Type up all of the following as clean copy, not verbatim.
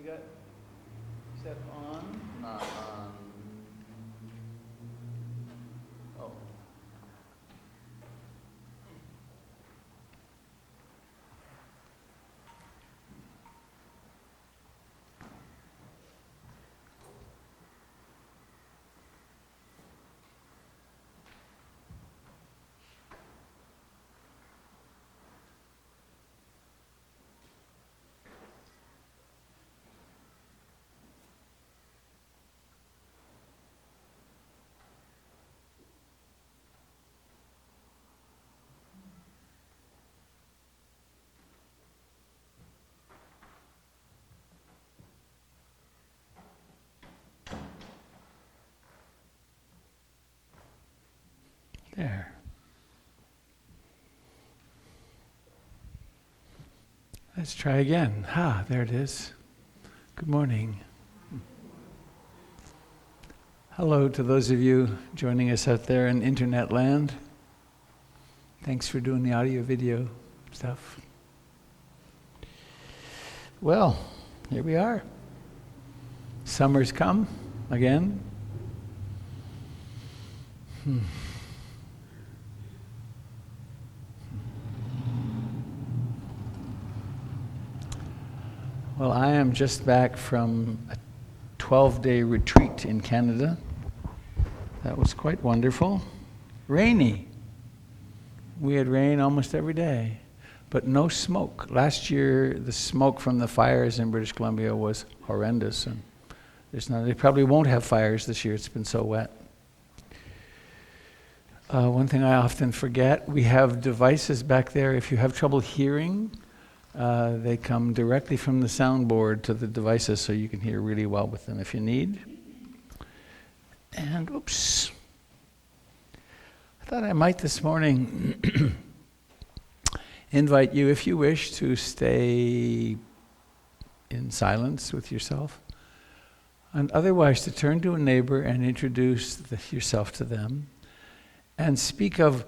we got set on, not on. Oh. There. Let's try again. There it is. Good morning. Hello to those of you joining us out there in internet land. Thanks for doing the audio video stuff. Well, here we are. Summer's come again. Well, I am just back from a 12-day retreat in Canada. That was quite wonderful. Rainy. We had rain almost every day, but no smoke. Last year, the smoke from the fires in British Columbia was horrendous, and they probably won't have fires this year. It's been so wet. One thing I often forget, we have devices back there. If you have trouble hearing, they come directly from the soundboard to the devices, so you can hear really well with them if you need. And oops. I thought I might this morning invite you, if you wish, to stay in silence with yourself, and otherwise to turn to a neighbor and introduce yourself to them, and speak of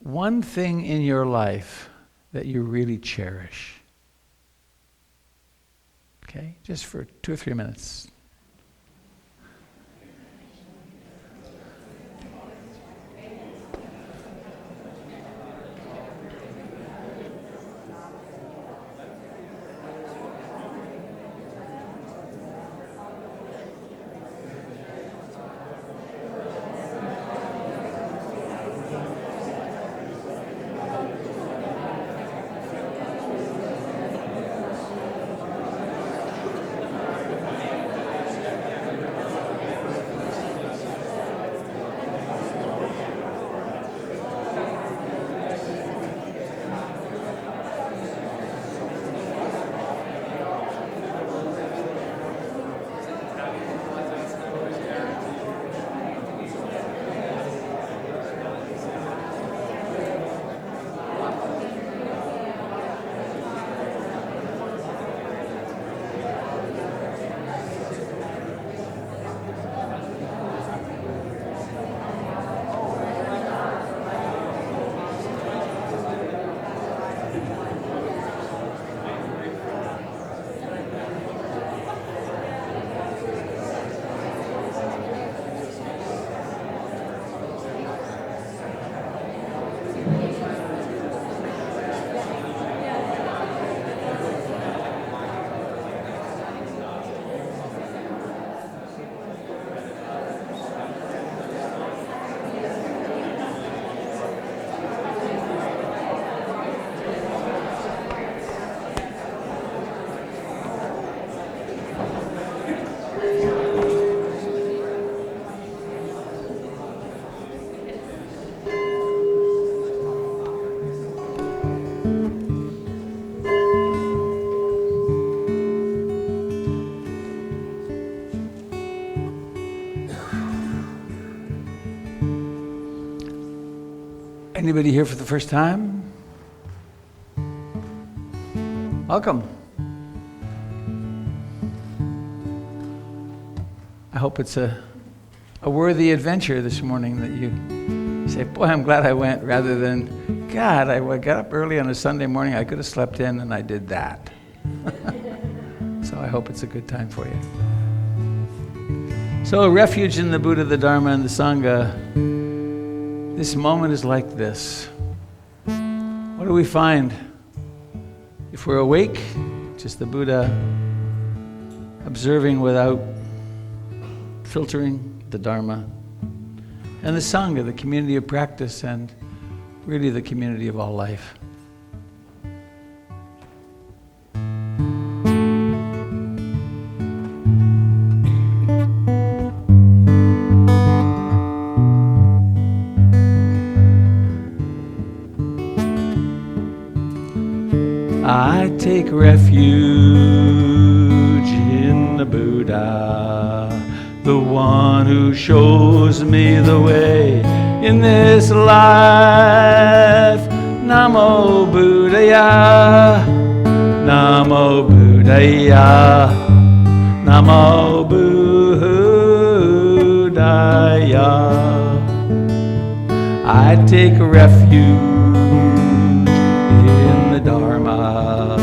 one thing in your life that you really cherish. Okay? Just for 2 or 3 minutes. Anybody here for the first time? Welcome. I hope it's a worthy adventure this morning that you say, boy, I'm glad I went, rather than, God, I got up early on a Sunday morning, I could have slept in and I did that. So I hope it's a good time for you. So refuge in the Buddha, the Dharma, and the Sangha. This moment is like this. What do we find? If we're awake, just the Buddha observing without filtering, the Dharma, and the Sangha, the community of practice, and really the community of all life. I take refuge in the Buddha, the one who shows me the way in this life. Namo Buddhaya, Namo Buddhaya, Namo Buddhaya. I take refuge in the Dharma,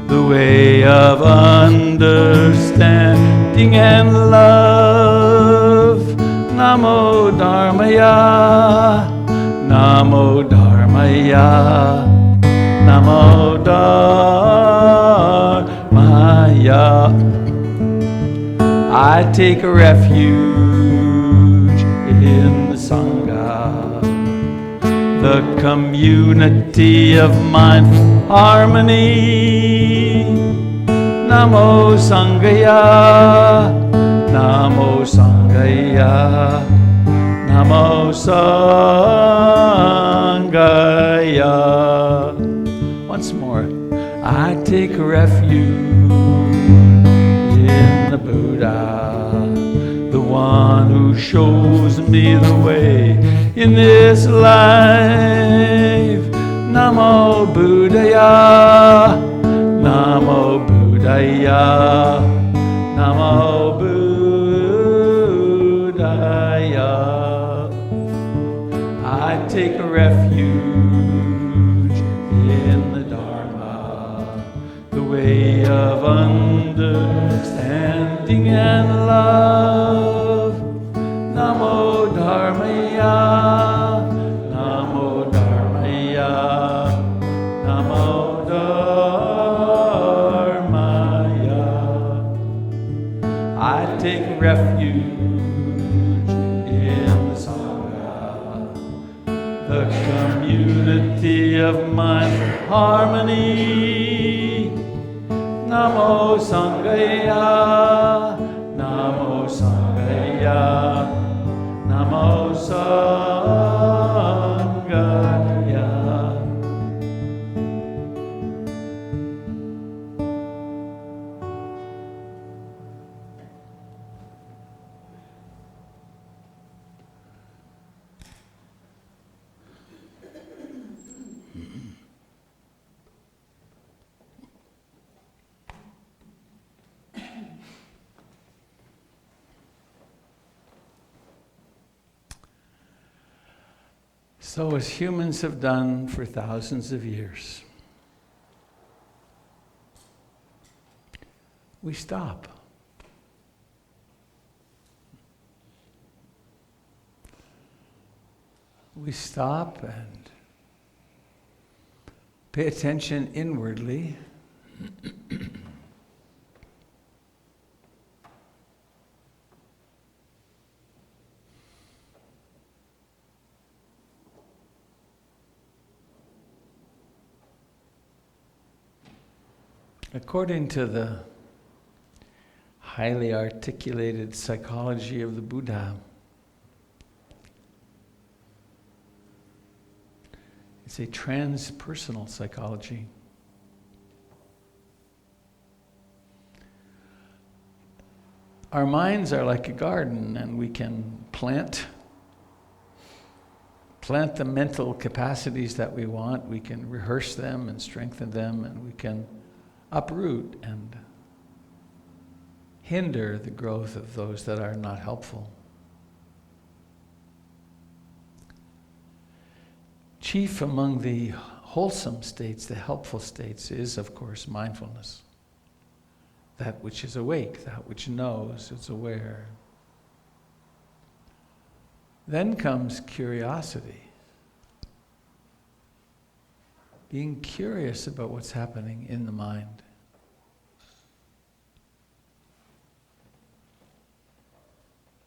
the way of understanding and love. Namo Dharmaya, Namo Dharmaya, Namo Dharmaya. I take refuge in the Sangha, the community of mindful harmony. Namo Sanghaya, Namo Sanghaya, Namo Sanghaya. Once more. I take refuge in the Buddha, the one who shows me the way in this life. Namo Buddhaya, Namo Buddhaya, Namo Buddhaya. I take refuge in the Dharma, the way of understanding and love. Namo Dharmaya, Namo Dharmaya, Namo Dharmaya. I take refuge in the Sangha, the community of mindful harmony. Namo Sanghaya, Namo Sanghaya, Namo Sanghaya. So as humans have done for thousands of years, we stop. We stop and pay attention inwardly. According to the highly articulated psychology of the Buddha, it's a transpersonal psychology. Our minds are like a garden, and we can plant the mental capacities that we want. We can rehearse them and strengthen them, and we can uproot and hinder the growth of those that are not helpful. Chief among the wholesome states, the helpful states, is, of course, mindfulness. that which is awake, that which knows, is aware. Then comes curiosity. Being curious about what's happening in the mind.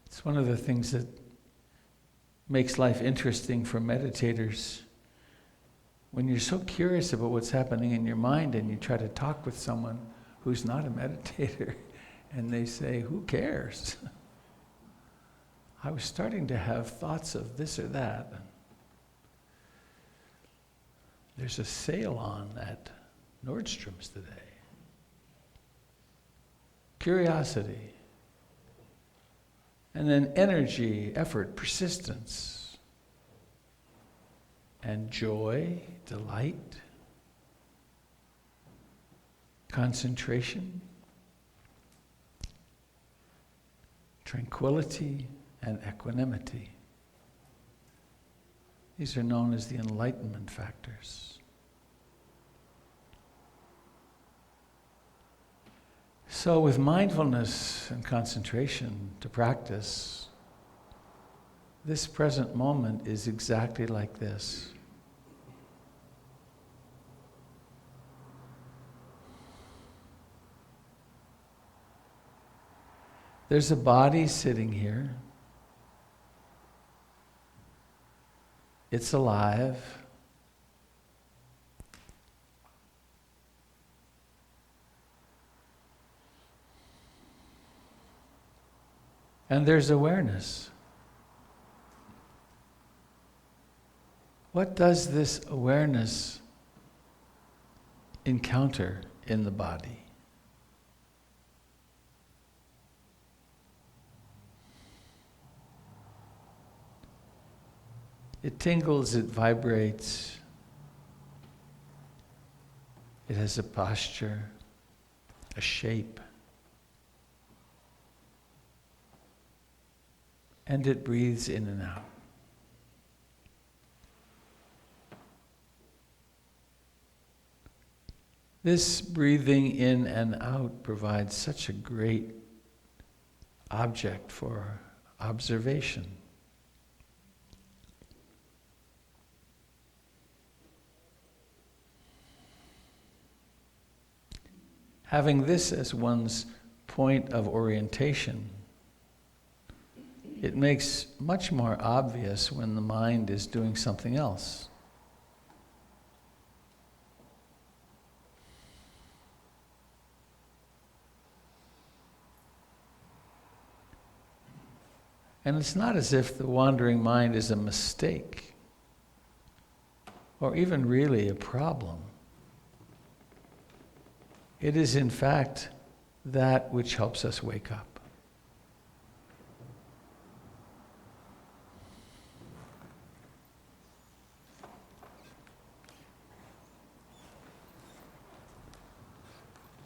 It's one of the things that makes life interesting for meditators. When you're so curious about what's happening in your mind and you try to talk with someone who's not a meditator and they say, "Who cares? I was starting to have thoughts of this or that. There's a sale on at Nordstrom's today." Curiosity. And then energy, effort, persistence. And joy, delight, concentration, tranquility, and equanimity. These are known as the enlightenment factors. So with mindfulness and concentration to practice, this present moment is exactly like this. There's a body sitting here. It's alive. And there's awareness. What does this awareness encounter in the body? It tingles, it vibrates. It has a posture, a shape. And it breathes in and out. This breathing in and out provides such a great object for observation. Having this as one's point of orientation, it makes much more obvious when the mind is doing something else. And it's not as if the wandering mind is a mistake or even really a problem. It is in fact that which helps us wake up.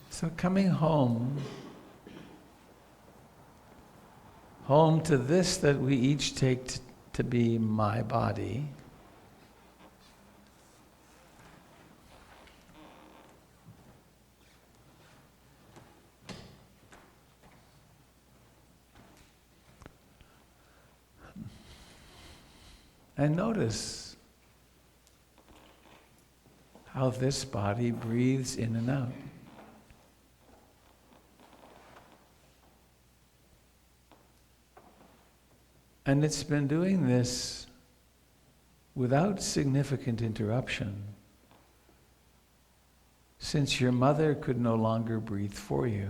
So coming home to this that we each take to be my body, and notice how this body breathes in and out. And it's been doing this without significant interruption since your mother could no longer breathe for you.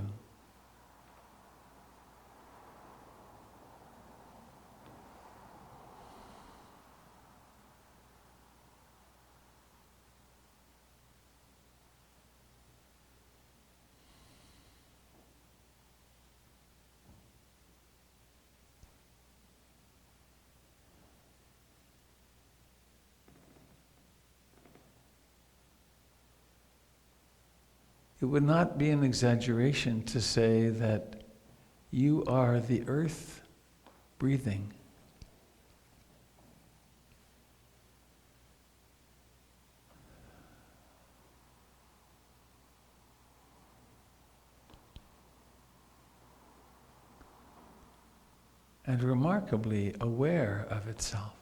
It would not be an exaggeration to say that you are the earth breathing. and remarkably aware of itself.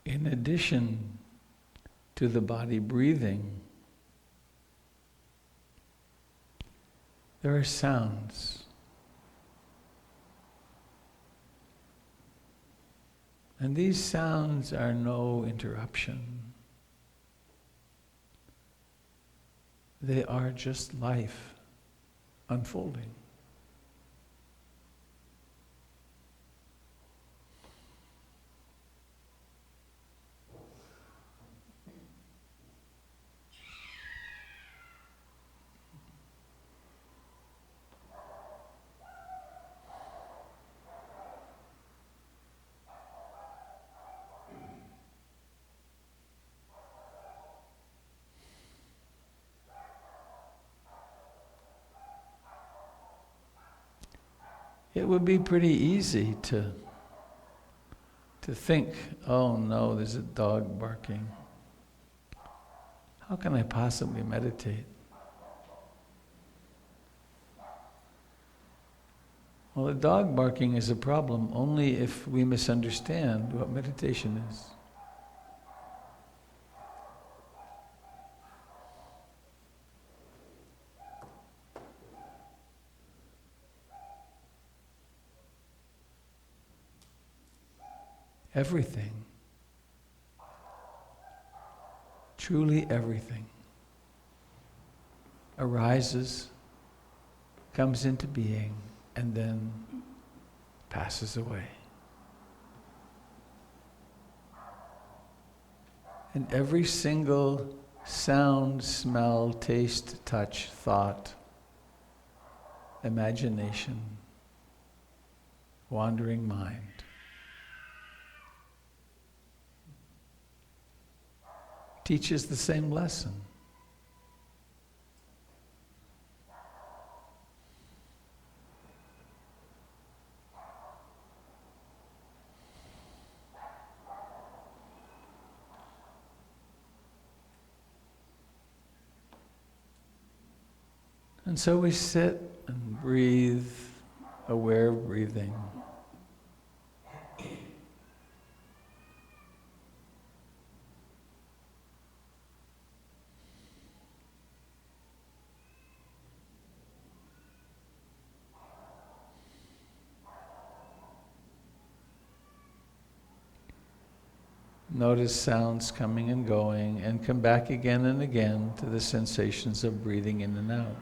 In addition to the body breathing, there are sounds. And these sounds are no interruption. They are just life unfolding. It would be pretty easy to think, oh no, there's a dog barking. How can I possibly meditate? Well, the dog barking is a problem only if we misunderstand what meditation is. Everything, truly everything, arises, comes into being, and then passes away. And every single sound, smell, taste, touch, thought, imagination, wandering mind, teaches the same lesson. And so we sit and breathe, aware of breathing. Notice sounds coming and going, and come back again and again to the sensations of breathing in and out.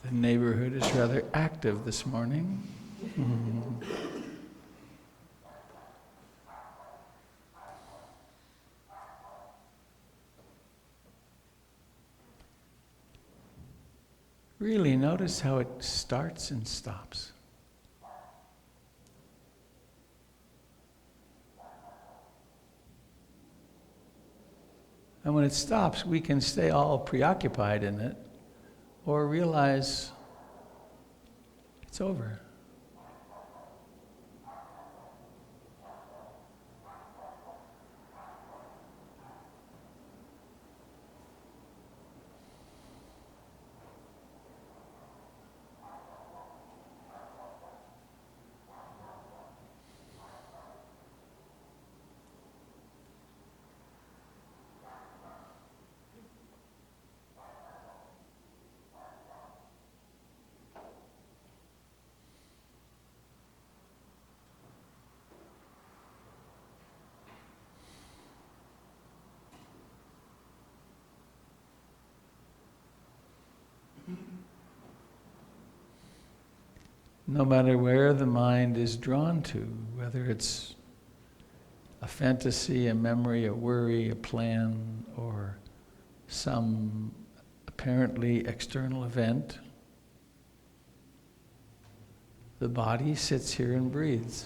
The neighborhood is rather active this morning. Really notice how it starts and stops. And when it stops, we can stay all preoccupied in it or realize it's over. No matter where the mind is drawn to, whether it's a fantasy, a memory, a worry, a plan, or some apparently external event, the body sits here and breathes.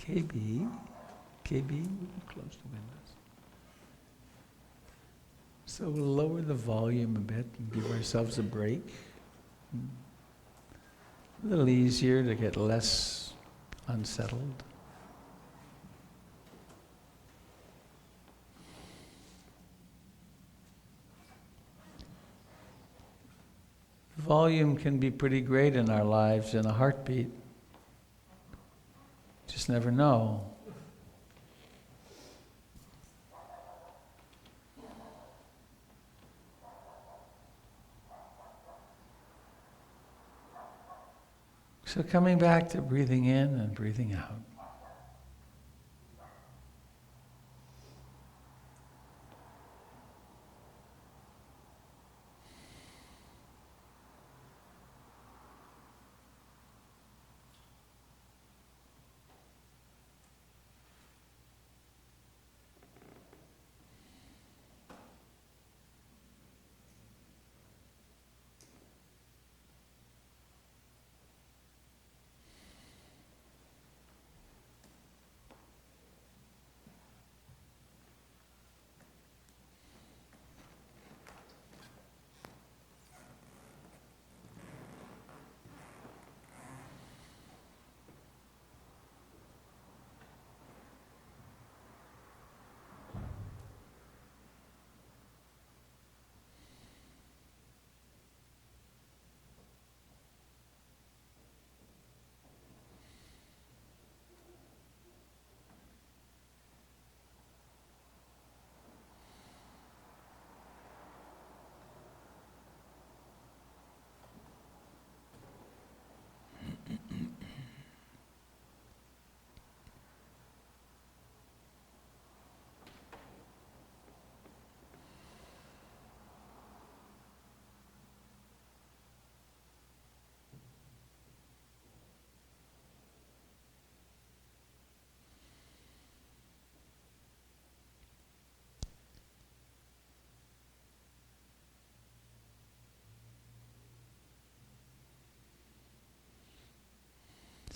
KB, close the windows. So we'll lower the volume a bit and give ourselves a break. A little easier to get less unsettled. Volume can be pretty great in our lives in a heartbeat. Just never know. So coming back to breathing in and breathing out.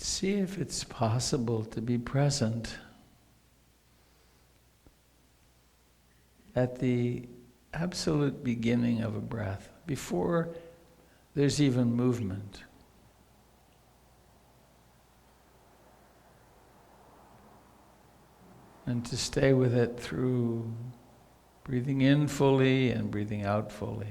See if it's possible to be present at the absolute beginning of a breath, before there's even movement. And to stay with it through breathing in fully and breathing out fully.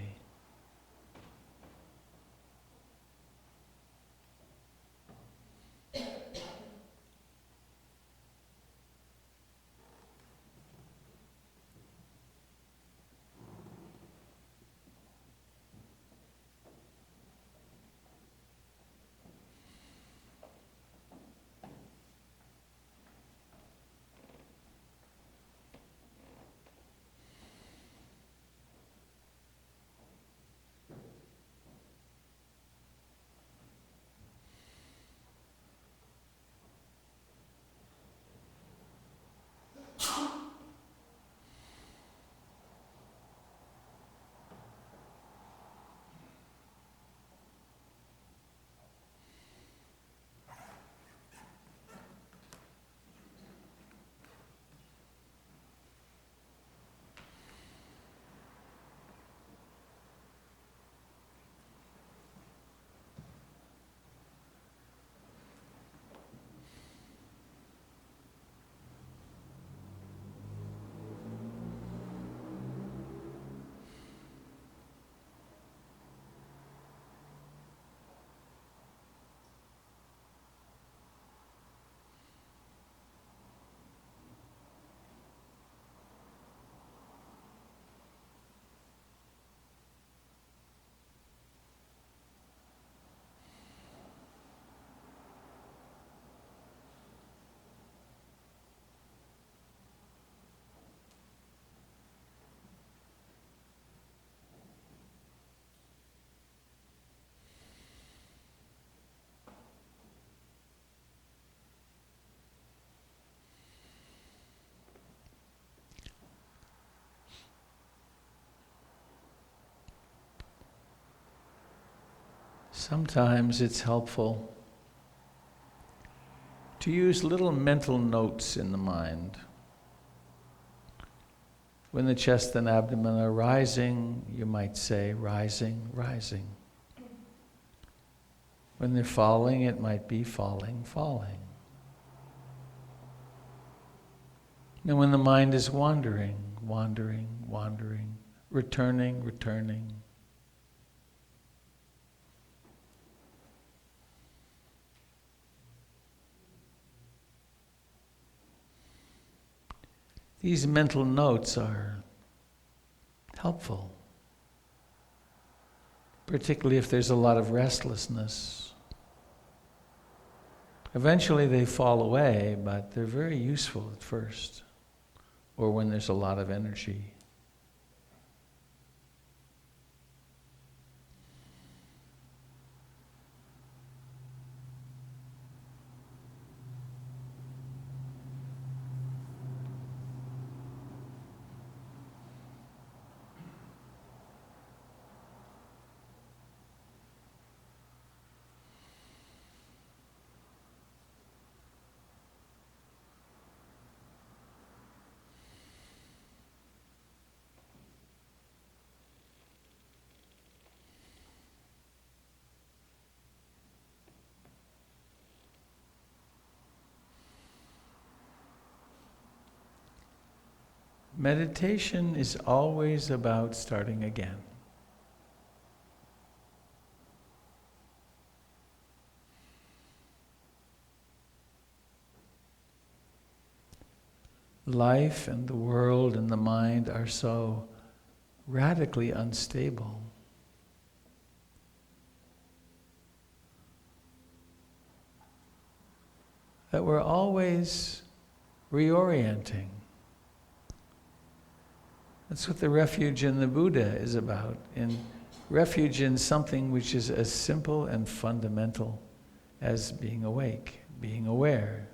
Sometimes it's helpful to use little mental notes in the mind. When the chest and abdomen are rising, you might say, rising, rising. When they're falling, it might be falling, falling. And when the mind is wandering, wandering, wandering, returning, returning, these mental notes are helpful, particularly if there's a lot of restlessness. Eventually they fall away, but they're very useful at first, or when there's a lot of energy. Meditation is always about starting again. Life and the world and the mind are so radically unstable. That we're always reorienting. That's what the refuge in the Buddha is about. In refuge in something which is as simple and fundamental as being awake, being aware.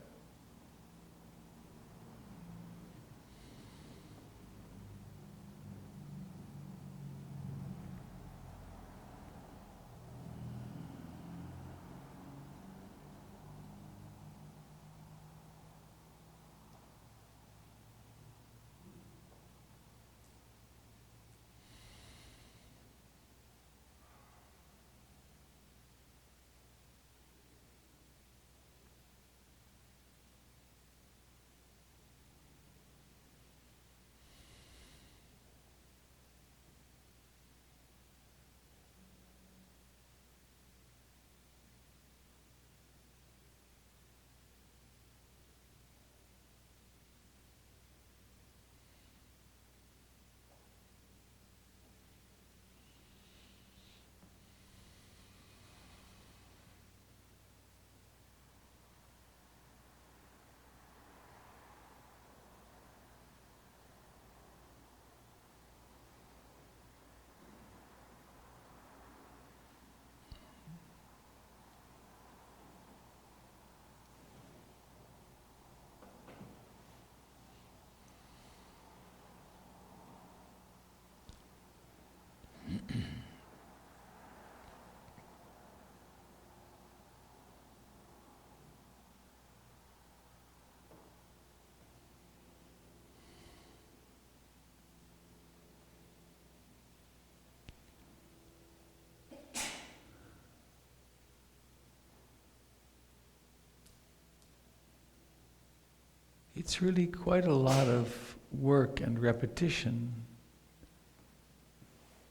It's really quite a lot of work and repetition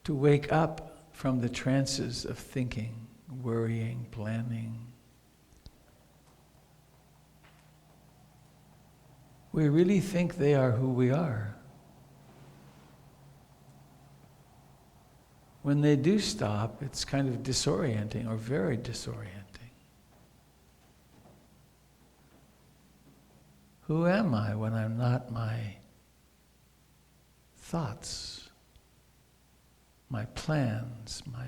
to wake up from the trances of thinking, worrying, planning. We really think they are who we are. When they do stop, it's kind of disorienting or very disorienting. Who am I when I'm not my thoughts, my plans, my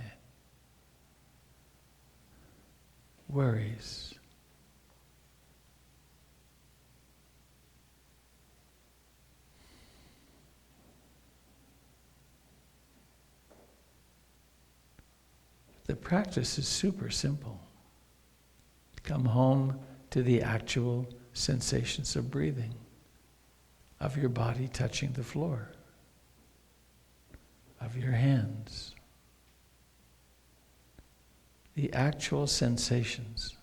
worries? The practice is super simple. Come home to the actual sensations of breathing, of your body touching the floor, of your hands. The actual sensations.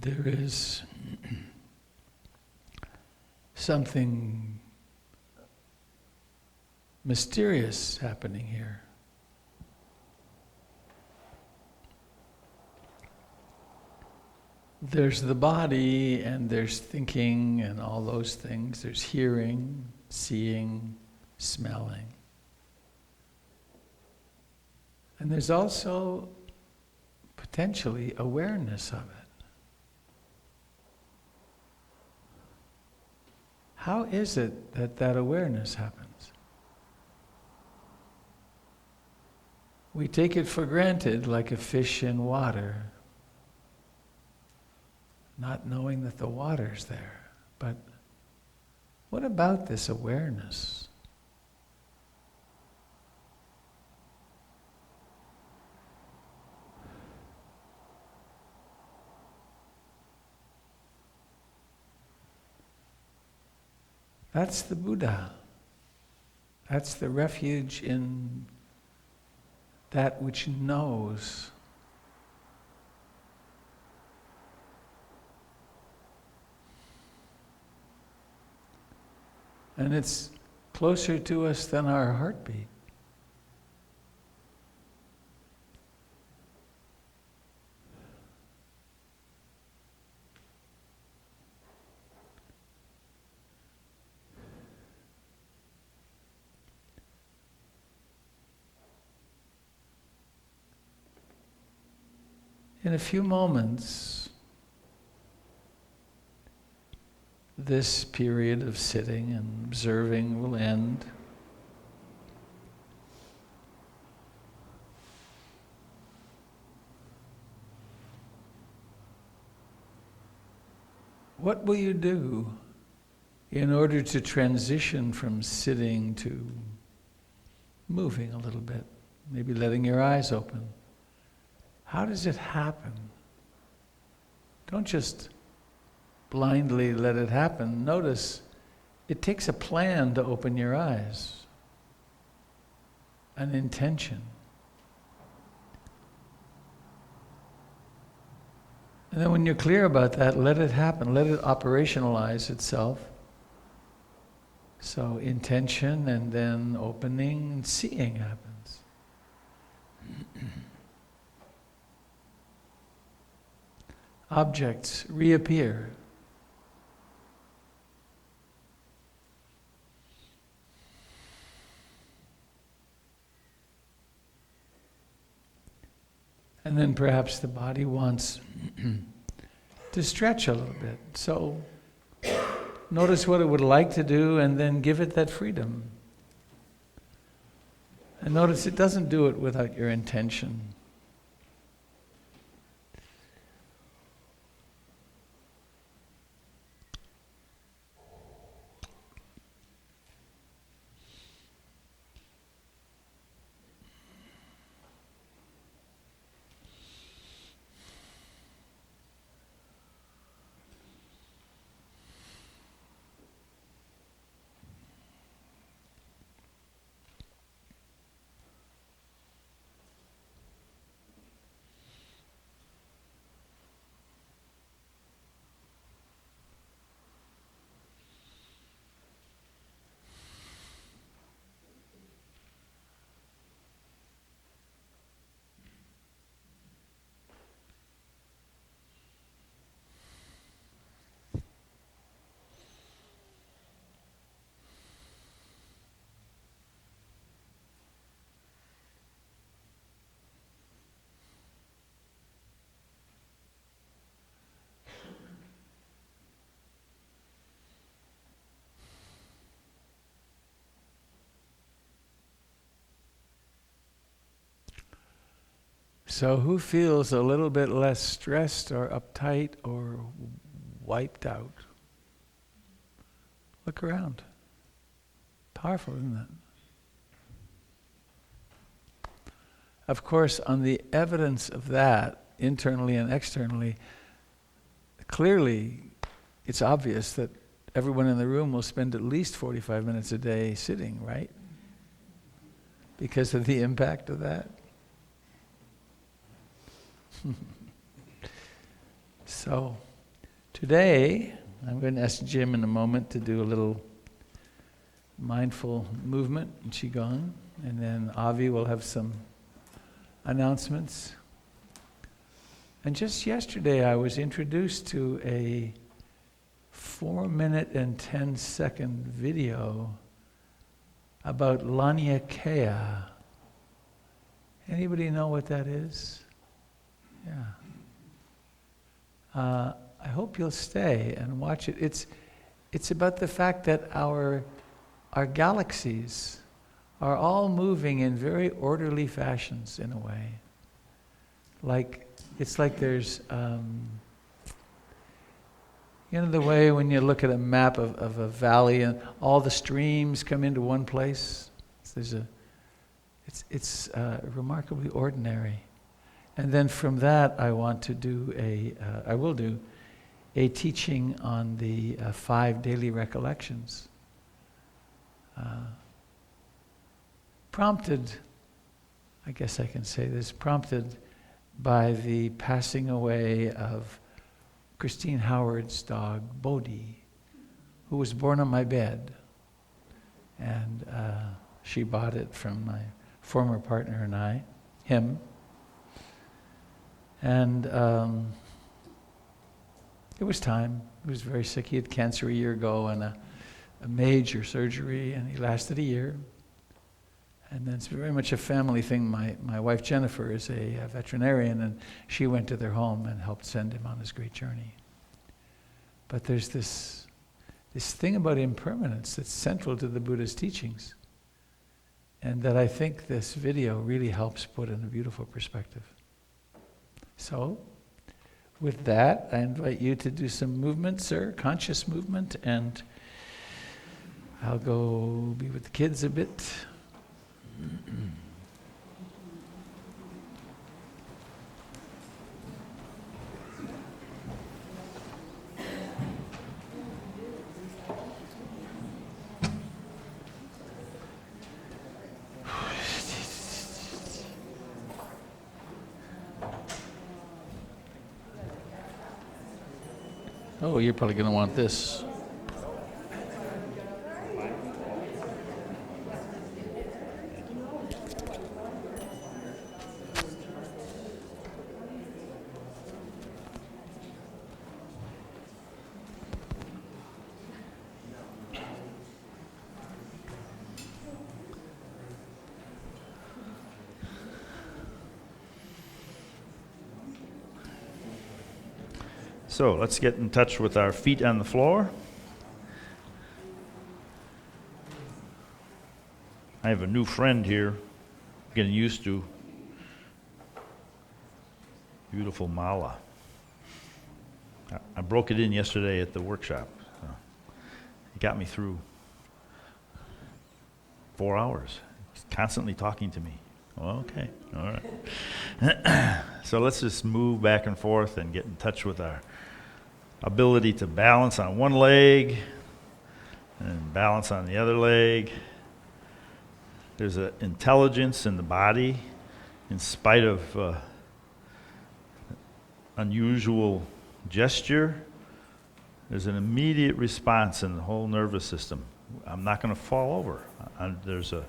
There is something mysterious happening here. There's the body, and there's thinking and all those things. There's hearing, seeing, smelling. And there's also potentially awareness of it. How is it that that awareness happens? We take it for granted like a fish in water, not knowing that the water's there. But what about this awareness? That's the Buddha. That's the refuge in that which knows. And it's closer to us than our heartbeat. In a few moments, this period of sitting and observing will end. What will you do in order to transition from sitting to moving a little bit, maybe letting your eyes open. How does it happen? Don't just blindly let it happen. Notice it takes a plan to open your eyes, an intention. And then when you're clear about that, let it happen. Let it operationalize itself. So intention and then opening and seeing happens. Objects reappear. And then perhaps the body wants to stretch a little bit. So notice what it would like to do and then give it that freedom. And notice it doesn't do it without your intention. So who feels a little bit less stressed or uptight or wiped out? Look around. Powerful, isn't it? Of course, on the evidence of that, internally and externally, clearly it's obvious that everyone in the room will spend at least 45 minutes a day sitting, right? Because of the impact of that. So, today, I'm going to ask Jim in a moment to do a little mindful movement in Qigong, and then Avi will have some announcements. And just yesterday, I was introduced to a 4-minute and 10-second video about Laniakea. Anybody know what that is? Yeah. I hope you'll stay and watch it. It's about the fact that our galaxies are all moving in very orderly fashions in a way. It's like there's, the way when you look at a map of a valley and all the streams come into one place. It's remarkably ordinary. And then from that, I want to do I will do a teaching on the 5 daily recollections. Prompted, I guess I can say this, prompted by the passing away of Christine Howard's dog, Bodhi, who was born on my bed. And she bought it from my former partner and him. And it was time. He was very sick. He had cancer a year ago and a major surgery, and he lasted a year. And then it's very much a family thing. My wife Jennifer is a veterinarian, and she went to their home and helped send him on his great journey. But there's this thing about impermanence that's central to the Buddha's teachings, and that I think this video really helps put in a beautiful perspective. So, with that, I invite you to do some movement, sir, conscious movement, and I'll go be with the kids a bit. Oh, you're probably going to want this. So let's get in touch with our feet on the floor. I have a new friend here, getting used to. Beautiful mala. I broke it in yesterday at the workshop. So it got me through 4 hours. He's constantly talking to me. Okay, all right. So let's just move back and forth and get in touch with our ability to balance on one leg and balance on the other leg. There's an intelligence in the body in spite of unusual gesture. There's an immediate response in the whole nervous system. I'm not going to fall over. There's a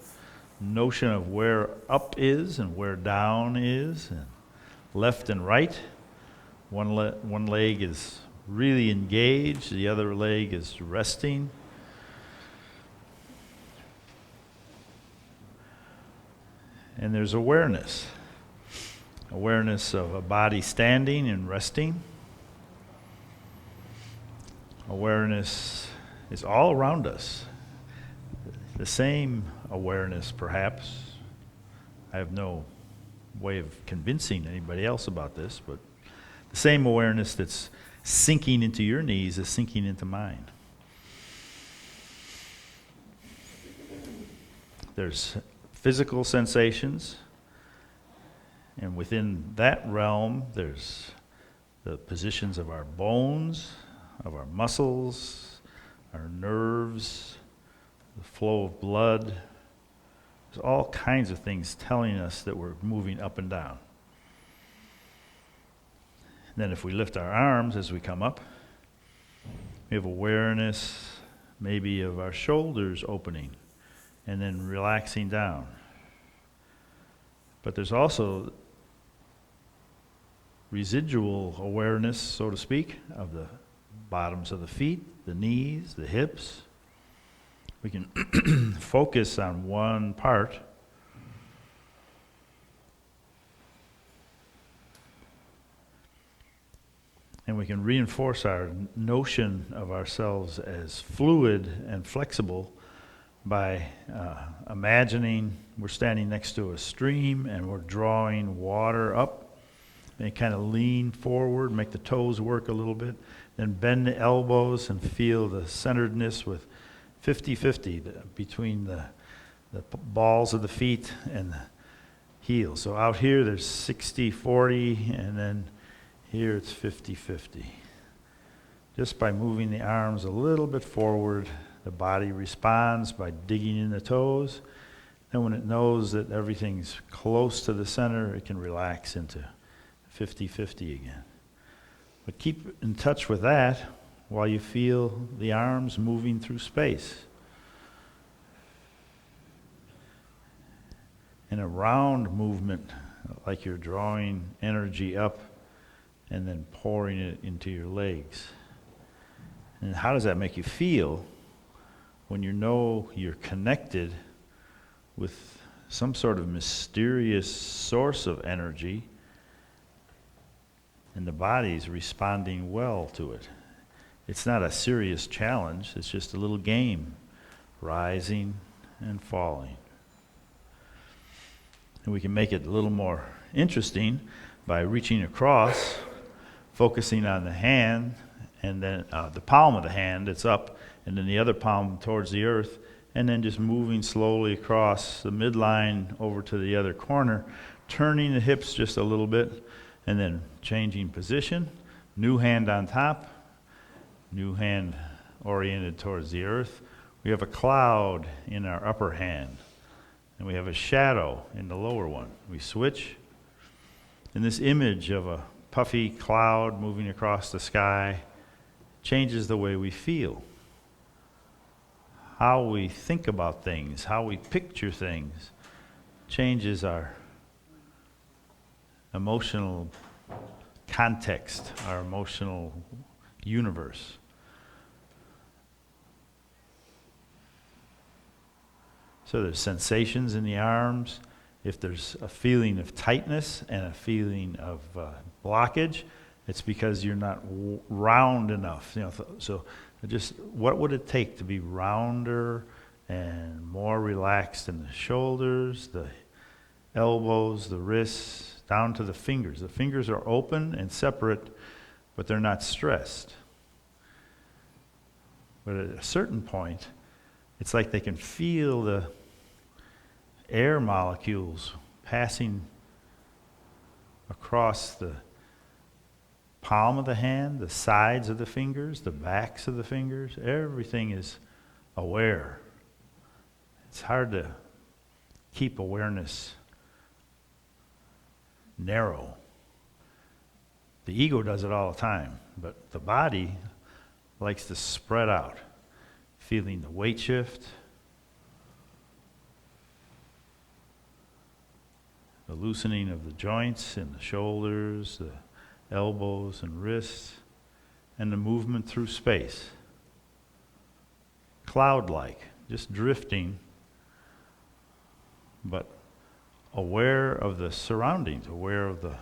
notion of where up is and where down is, and left and right. One leg is really engaged, the other leg is resting. And there's awareness. Awareness of a body standing and resting. Awareness is all around us. The same awareness, perhaps. I have no way of convincing anybody else about this, but the same awareness that's sinking into your knees is sinking into mine. There's physical sensations, and within that realm, there's the positions of our bones, of our muscles, our nerves, the flow of blood. There's all kinds of things telling us that we're moving up and down. And then if we lift our arms as we come up, we have awareness maybe of our shoulders opening and then relaxing down. But there's also residual awareness, so to speak, of the bottoms of the feet, the knees, the hips. We can focus on one part and we can reinforce our notion of ourselves as fluid and flexible by imagining we're standing next to a stream and we're drawing water up, and kind of lean forward, make the toes work a little bit, then bend the elbows and feel the centeredness with 50-50 between the balls of the feet and the heels. So out here there's 60-40, and then here it's 50-50. Just by moving the arms a little bit forward, the body responds by digging in the toes. Then when it knows that everything's close to the center, it can relax into 50-50 again. But keep in touch with that while you feel the arms moving through space. In a round movement, like you're drawing energy up and then pouring it into your legs. And how does that make you feel when you know you're connected with some sort of mysterious source of energy and the body's responding well to it? It's not a serious challenge, it's just a little game, rising and falling. And we can make it a little more interesting by reaching across, focusing on the hand, and then the palm of the hand that's up, and then the other palm towards the earth, and then just moving slowly across the midline over to the other corner, turning the hips just a little bit, and then changing position. New hand on top, new hand oriented towards the earth. We have a cloud in our upper hand, and we have a shadow in the lower one. We switch, and this image of a puffy cloud moving across the sky changes the way we feel. How we think about things, how we picture things, changes our emotional context, our emotional universe. So there's sensations in the arms. If there's a feeling of tightness and a feeling of blockage, it's because you're not round enough. So just what would it take to be rounder and more relaxed in the shoulders, the elbows, the wrists, down to the fingers. The fingers are open and separate, but they're not stressed. But at a certain point, it's like they can feel the air molecules passing across the palm of the hand, the sides of the fingers, the backs of the fingers. Everything is aware. It's hard to keep awareness narrow. The ego does it all the time, but the body likes to spread out, feeling the weight shift, the loosening of the joints in the shoulders, the elbows and wrists, and the movement through space. Cloud-like, just drifting, but aware of the surroundings, aware of the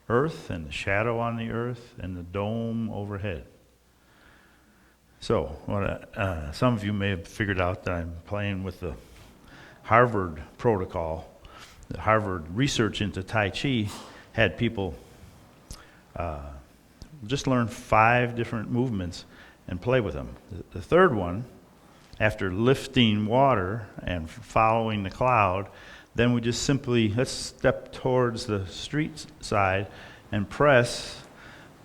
earth and the shadow on the earth and the dome overhead. So, some of you may have figured out that I'm playing with the Harvard protocol. The Harvard research into Tai Chi had people just learn 5 different movements and play with them. The third one, after lifting water and following the cloud, then we just simply, let's step towards the street side and press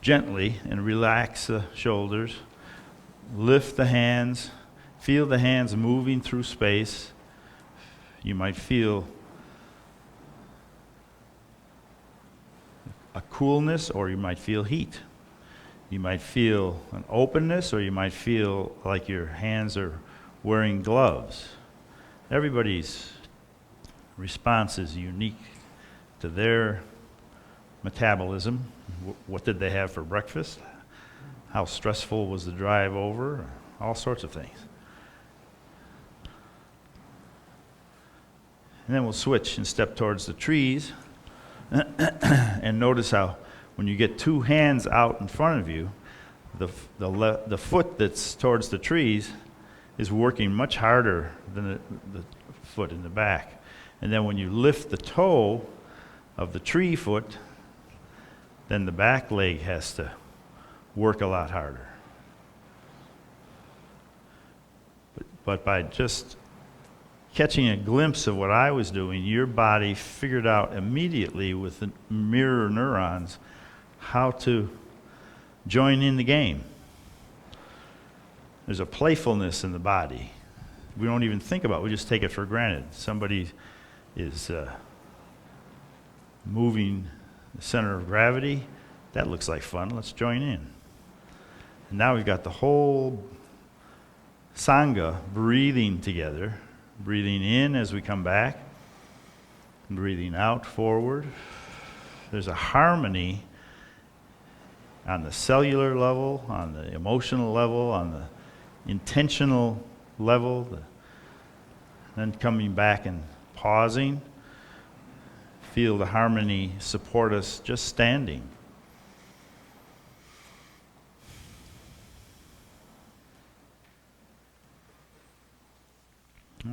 gently and relax the shoulders, lift the hands, feel the hands moving through space. You might feel a coolness, or you might feel heat. You might feel an openness, or you might feel like your hands are wearing gloves. Everybody's response is unique to their metabolism. What did they have for breakfast? How stressful was the drive over? All sorts of things. And then we'll switch and step towards the trees. And notice how when you get 2 hands out in front of you, the foot that's towards the trees is working much harder than the foot in the back. And then when you lift the toe of the tree foot, then the back leg has to work a lot harder. But by just catching a glimpse of what I was doing, your body figured out immediately with the mirror neurons how to join in the game. There's a playfulness in the body. We don't even think about it. We just take it for granted. Somebody is moving the center of gravity. That looks like fun. Let's join in. And now we've got the whole Sangha breathing together, breathing in as we come back, and breathing out forward. There's a harmony on the cellular level, on the emotional level, on the intentional level, then coming back and pausing. Feel the harmony support us just standing.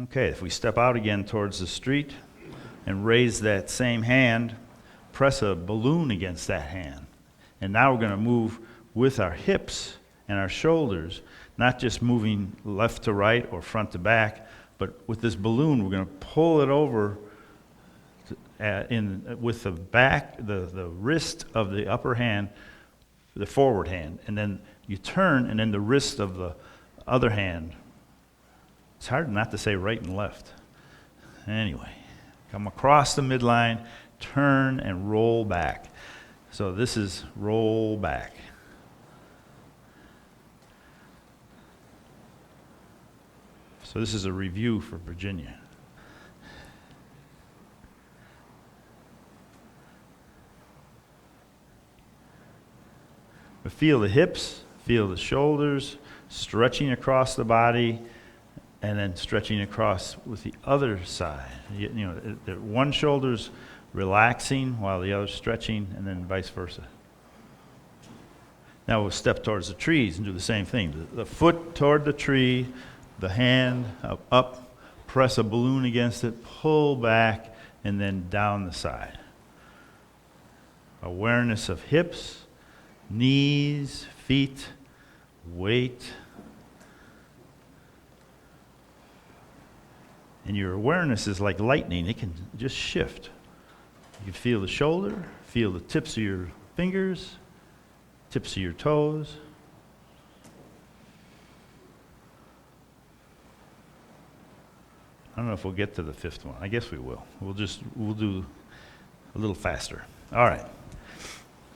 Okay, if we step out again towards the street and raise that same hand, press a balloon against that hand. And now we're going to move with our hips and our shoulders, not just moving left to right or front to back, but with this balloon, we're going to pull it over with the back, the wrist of the upper hand, the forward hand, and then you turn, and then the wrist of the other hand. It's hard not to say right and left. Anyway, come across the midline, turn, and roll back. So this is roll back. So this is a review for Virginia. But feel the hips, feel the shoulders, stretching across the body, and then stretching across with the other side. You know, the one shoulder's relaxing while the other's stretching, and then vice versa. Now we'll step towards the trees and do the same thing. The foot toward the tree, the hand up, press a balloon against it, pull back, and then down the side. Awareness of hips, knees, feet, weight. And your awareness is like lightning. It can just shift. You can feel the shoulder, feel the tips of your fingers, tips of your toes. I don't know if we'll get to the fifth one. I guess we will. We'll do a little faster. All right.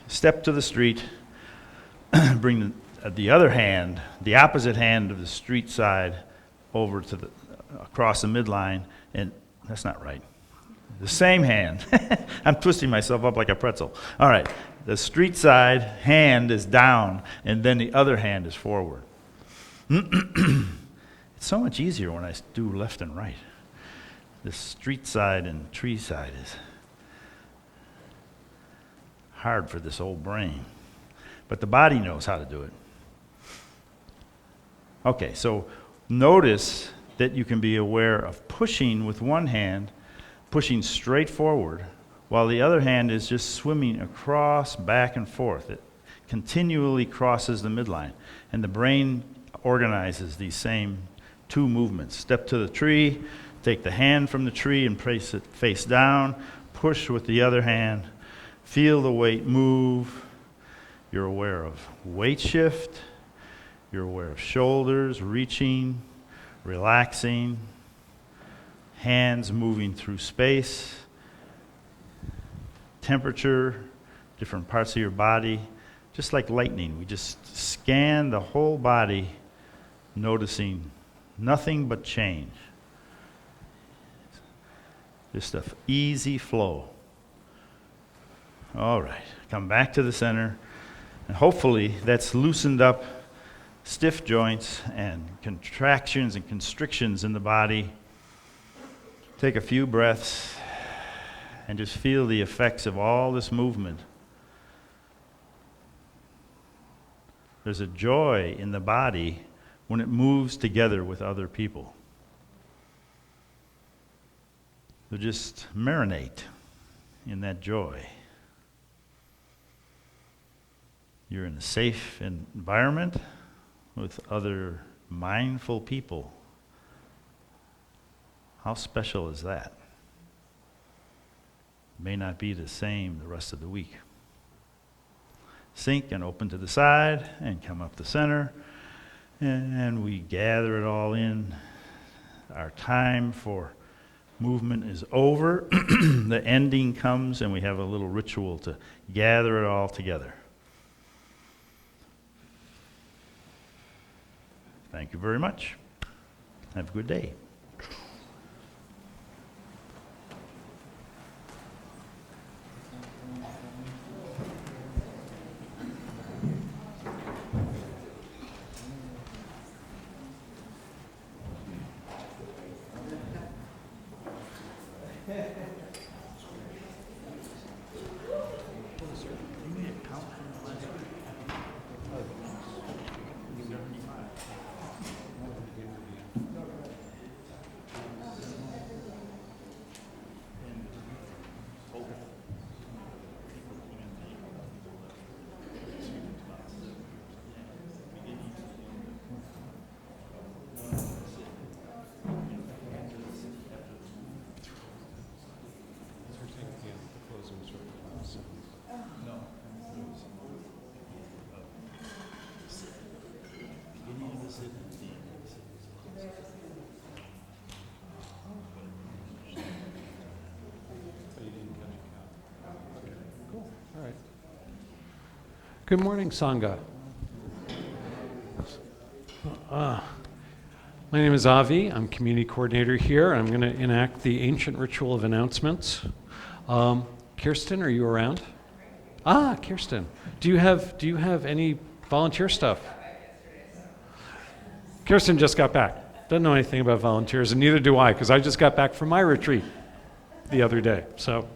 Step to the street. Bring the other hand, the opposite hand of the street side, over to the across the midline, and that's not right. The same hand. I'm twisting myself up like a pretzel. All right. The street side hand is down, and then the other hand is forward. It's so much easier when I do left and right. The street side and tree side is hard for this old brain. But the body knows how to do it. Okay, so notice that you can be aware of pushing with one hand, pushing straight forward, while the other hand is just swimming across, back and forth. It continually crosses the midline. And the brain organizes these same two movements. Step to the tree, take the hand from the tree and place it face down, push with the other hand, feel the weight move. You're aware of weight shift. You're aware of shoulders reaching, relaxing, hands moving through space, temperature, different parts of your body. Just like lightning, we just scan the whole body, noticing nothing but change. Just an easy flow. All right, come back to the center. And hopefully that's loosened up stiff joints and contractions and constrictions in the body. Take a few breaths and just feel the effects of all this movement. There's a joy in the body when it moves together with other people. So just marinate in that joy. You're in a safe environment with other mindful people. How special is that? May not be the same the rest of the week. Sink and open to the side and come up the center, and we gather it all in. Our time for movement is over. The ending comes, and we have a little ritual to gather it all together. Thank you very much. Have a good day. Cool. All right. Good morning, Sangha. My name is Avi. I'm community coordinator here. I'm going to enact the ancient ritual of announcements. Kirsten, are you around? Ah, Kirsten. Do you have any volunteer stuff? Kirsten just got back. Doesn't know anything about volunteers, and neither do I, because I just got back from my retreat the other day. So,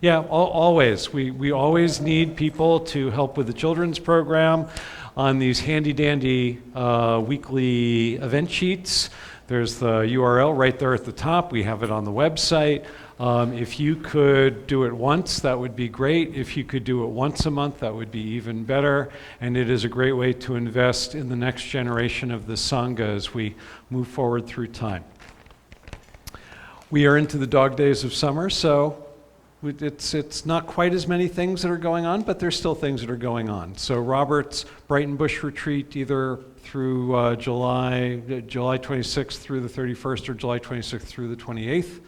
yeah, always. We always need people to help with the children's program on these handy-dandy weekly event sheets. There's the URL right there at the top. We have it on the website. If you could do it once, that would be great. If you could do it once a month, that would be even better. And it is a great way to invest in the next generation of the Sangha as we move forward through time. We are into the dog days of summer, so it's not quite as many things that are going on, but there's still things that are going on. So Robert's Brighton Bush retreat, either through July 26th through the 31st or July 26th through the 28th.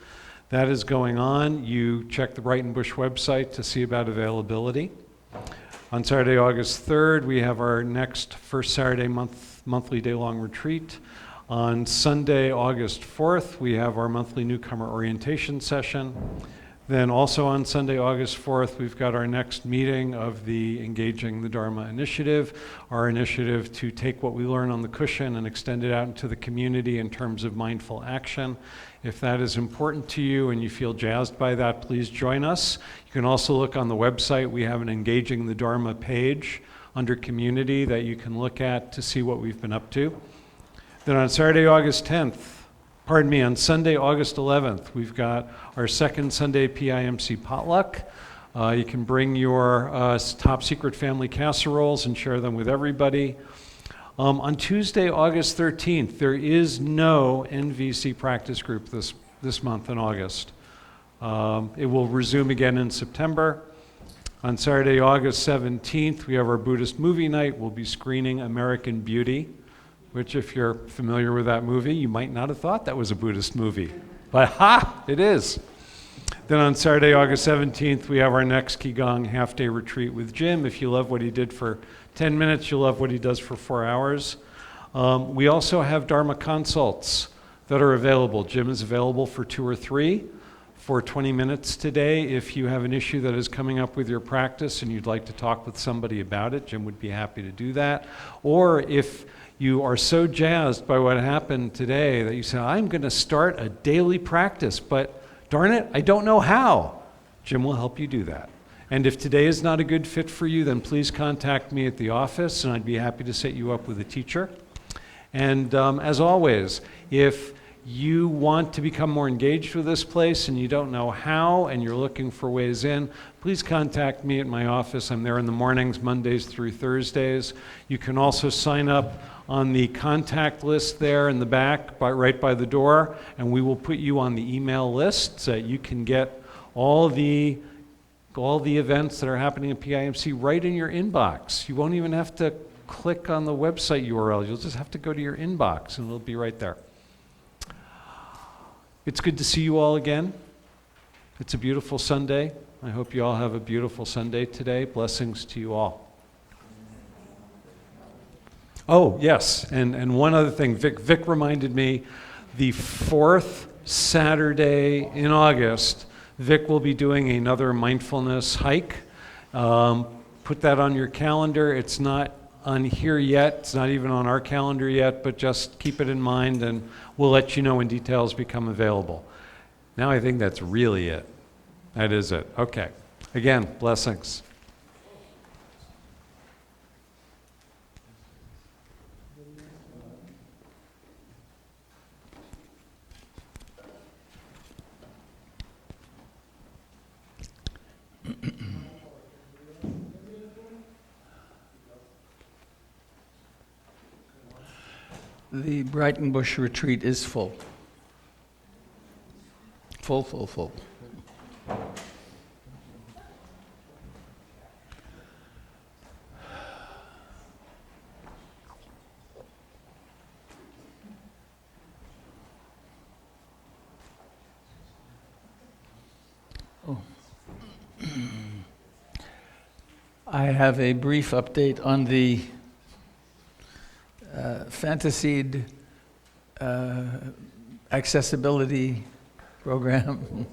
That is going on. You check the Brighton Bush website to see about availability. On Saturday, August 3rd, we have our next first Saturday monthly day-long retreat. On Sunday, August 4th, we have our monthly newcomer orientation session. Then also on Sunday, August 4th, we've got our next meeting of the Engaging the Dharma initiative, our initiative to take what we learn on the cushion and extend it out into the community in terms of mindful action. If that is important to you and you feel jazzed by that, please join us. You can also look on the website. We have an Engaging the Dharma page under community that you can look at to see what we've been up to. Then on Saturday, August 10th, on Sunday, August 11th, we've got our second Sunday PIMC potluck. You can bring your top secret family casseroles and share them with everybody. On Tuesday, August 13th, there is no NVC practice group this month in August. It will resume again in September. On Saturday, August 17th, we have our Buddhist movie night. We'll be screening American Beauty, which if you're familiar with that movie, you might not have thought that was a Buddhist movie. But it is. Then on Saturday, August 17th, we have our next Qigong half-day retreat with Jim. If you love what he did for 10 minutes, you'll love what he does for 4 hours. We also have Dharma consults that are available. Jim is available for 2 or 3 for 20 minutes today. If you have an issue that is coming up with your practice and you'd like to talk with somebody about it, Jim would be happy to do that. Or if you are so jazzed by what happened today that you say, I'm going to start a daily practice, but darn it, I don't know how. Jim will help you do that. And if today is not a good fit for you, then please contact me at the office, and I'd be happy to set you up with a teacher. And as always, if you want to become more engaged with this place and you don't know how and you're looking for ways in, please contact me at my office. I'm there in the mornings, Mondays through Thursdays. You can also sign up on the contact list there in the back, right by the door, and we will put you on the email list so that you can get all the events that are happening at PIMC right in your inbox. You won't even have to click on the website URL. You'll just have to go to your inbox, and it'll be right there. It's good to see you all again. It's a beautiful Sunday. I hope you all have a beautiful Sunday today. Blessings to you all. Oh, yes, and one other thing. Vic reminded me, the 4th Saturday in August, Vic will be doing another mindfulness hike. Put that on your calendar. It's not on here yet. It's not even on our calendar yet, but just keep it in mind, and we'll let you know when details become available. Now I think that's really it. That is it. Okay. Again, blessings. The Brighton Bush retreat is full. Full. I have a brief update on the Fantasied accessibility program.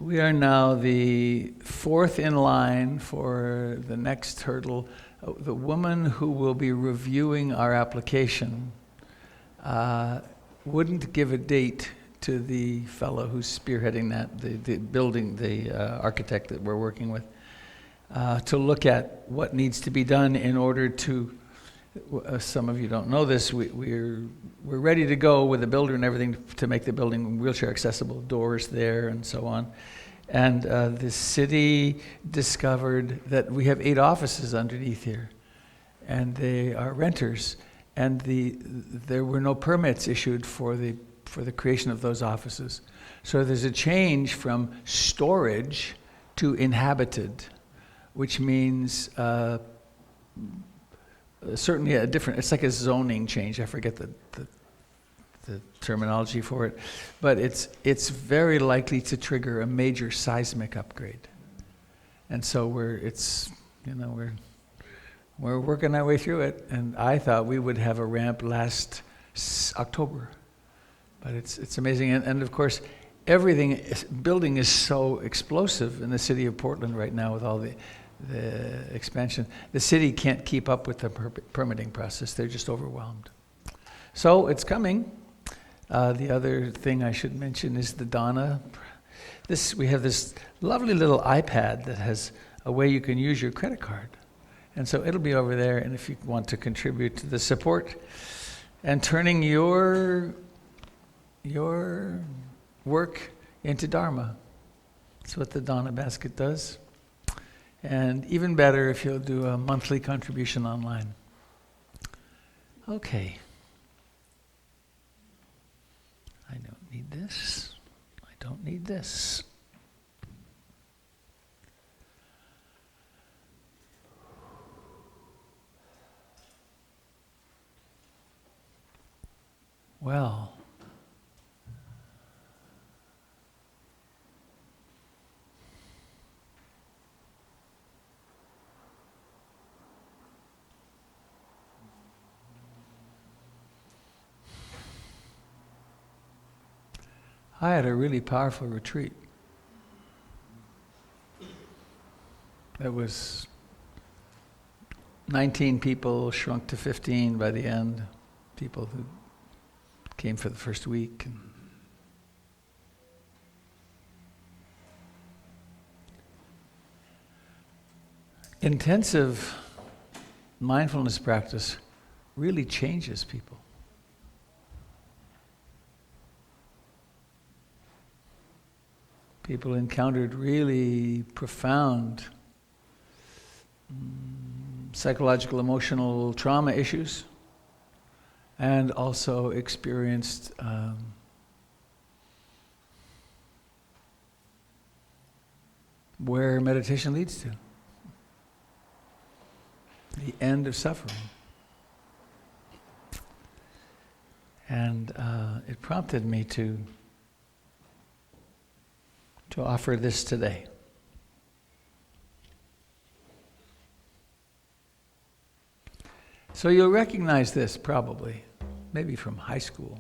We are now the fourth in line for the next hurdle. The woman who will be reviewing our application wouldn't give a date to the fellow who's spearheading that, the architect that we're working with, to look at what needs to be done in order to, some of you don't know this, we're ready to go with the builder and everything to make the building wheelchair accessible, doors there and so on. And the city discovered that we have 8 offices underneath here, and they are renters, and there were no permits issued for the creation of those offices. So there's a change from storage to inhabited, which means certainly a different, it's like a zoning change. I forget the terminology for it, but it's very likely to trigger a major seismic upgrade. And so we're working our way through it, and I thought we would have a ramp last October. But it's amazing, and of course, building is so explosive in the city of Portland right now with all the expansion. The city can't keep up with the permitting process. They're just overwhelmed. So it's coming. The other thing I should mention is the Donna. We have this lovely little iPad that has a way you can use your credit card. And so it'll be over there, and if you want to contribute to the support and turning your work into Dharma. That's what the Donna Basket does. And even better if you'll do a monthly contribution online. Okay. I don't need this. I don't need this. Well, I had a really powerful retreat. It was 19 people, shrunk to 15 by the end, people who came for the first week. Intensive mindfulness practice really changes people. People encountered really profound psychological, emotional trauma issues, and also experienced where meditation leads to. The end of suffering. And it prompted me to offer this today. So you'll recognize this probably, maybe from high school.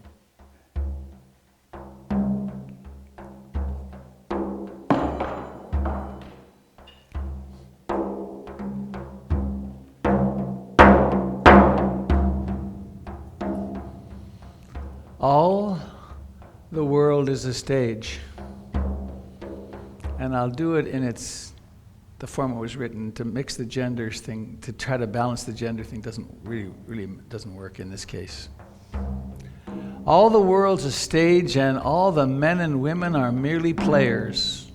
All the world is a stage. And I'll do it in the form it was written. To mix the genders thing, to try to balance the gender thing really doesn't work in this case. All the world's a stage, and all the men and women are merely players.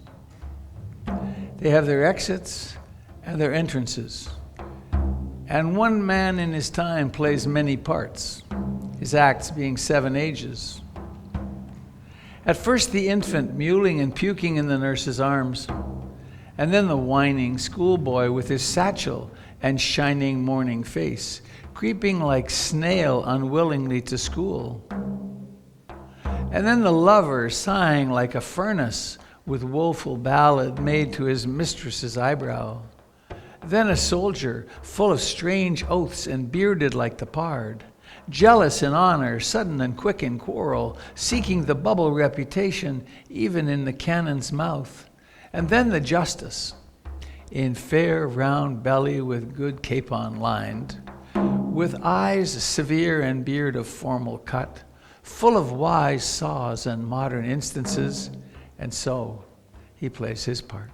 They have their exits and their entrances. And one man in his time plays many parts, his acts being 7 ages. At first the infant mewling and puking in the nurse's arms, and then the whining schoolboy with his satchel and shining morning face, creeping like snail unwillingly to school. And then the lover sighing like a furnace with woeful ballad made to his mistress's eyebrow. Then a soldier, full of strange oaths and bearded like the pard, jealous in honor, sudden and quick in quarrel, seeking the bubble reputation even in the cannon's mouth. And then the justice, in fair round belly with good capon lined, with eyes severe and beard of formal cut, full of wise saws and modern instances, and so he plays his part.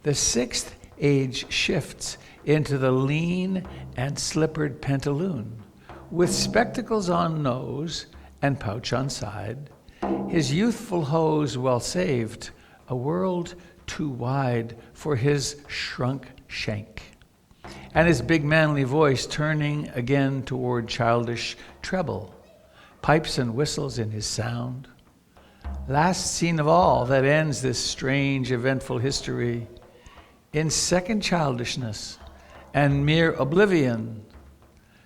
The sixth age shifts into the lean and slippered pantaloon, with spectacles on nose and pouch on side, his youthful hose well saved, a world too wide for his shrunk shank, and his big manly voice turning again toward childish treble, pipes and whistles in his sound. Last scene of all that ends this strange eventful history in second childishness and mere oblivion,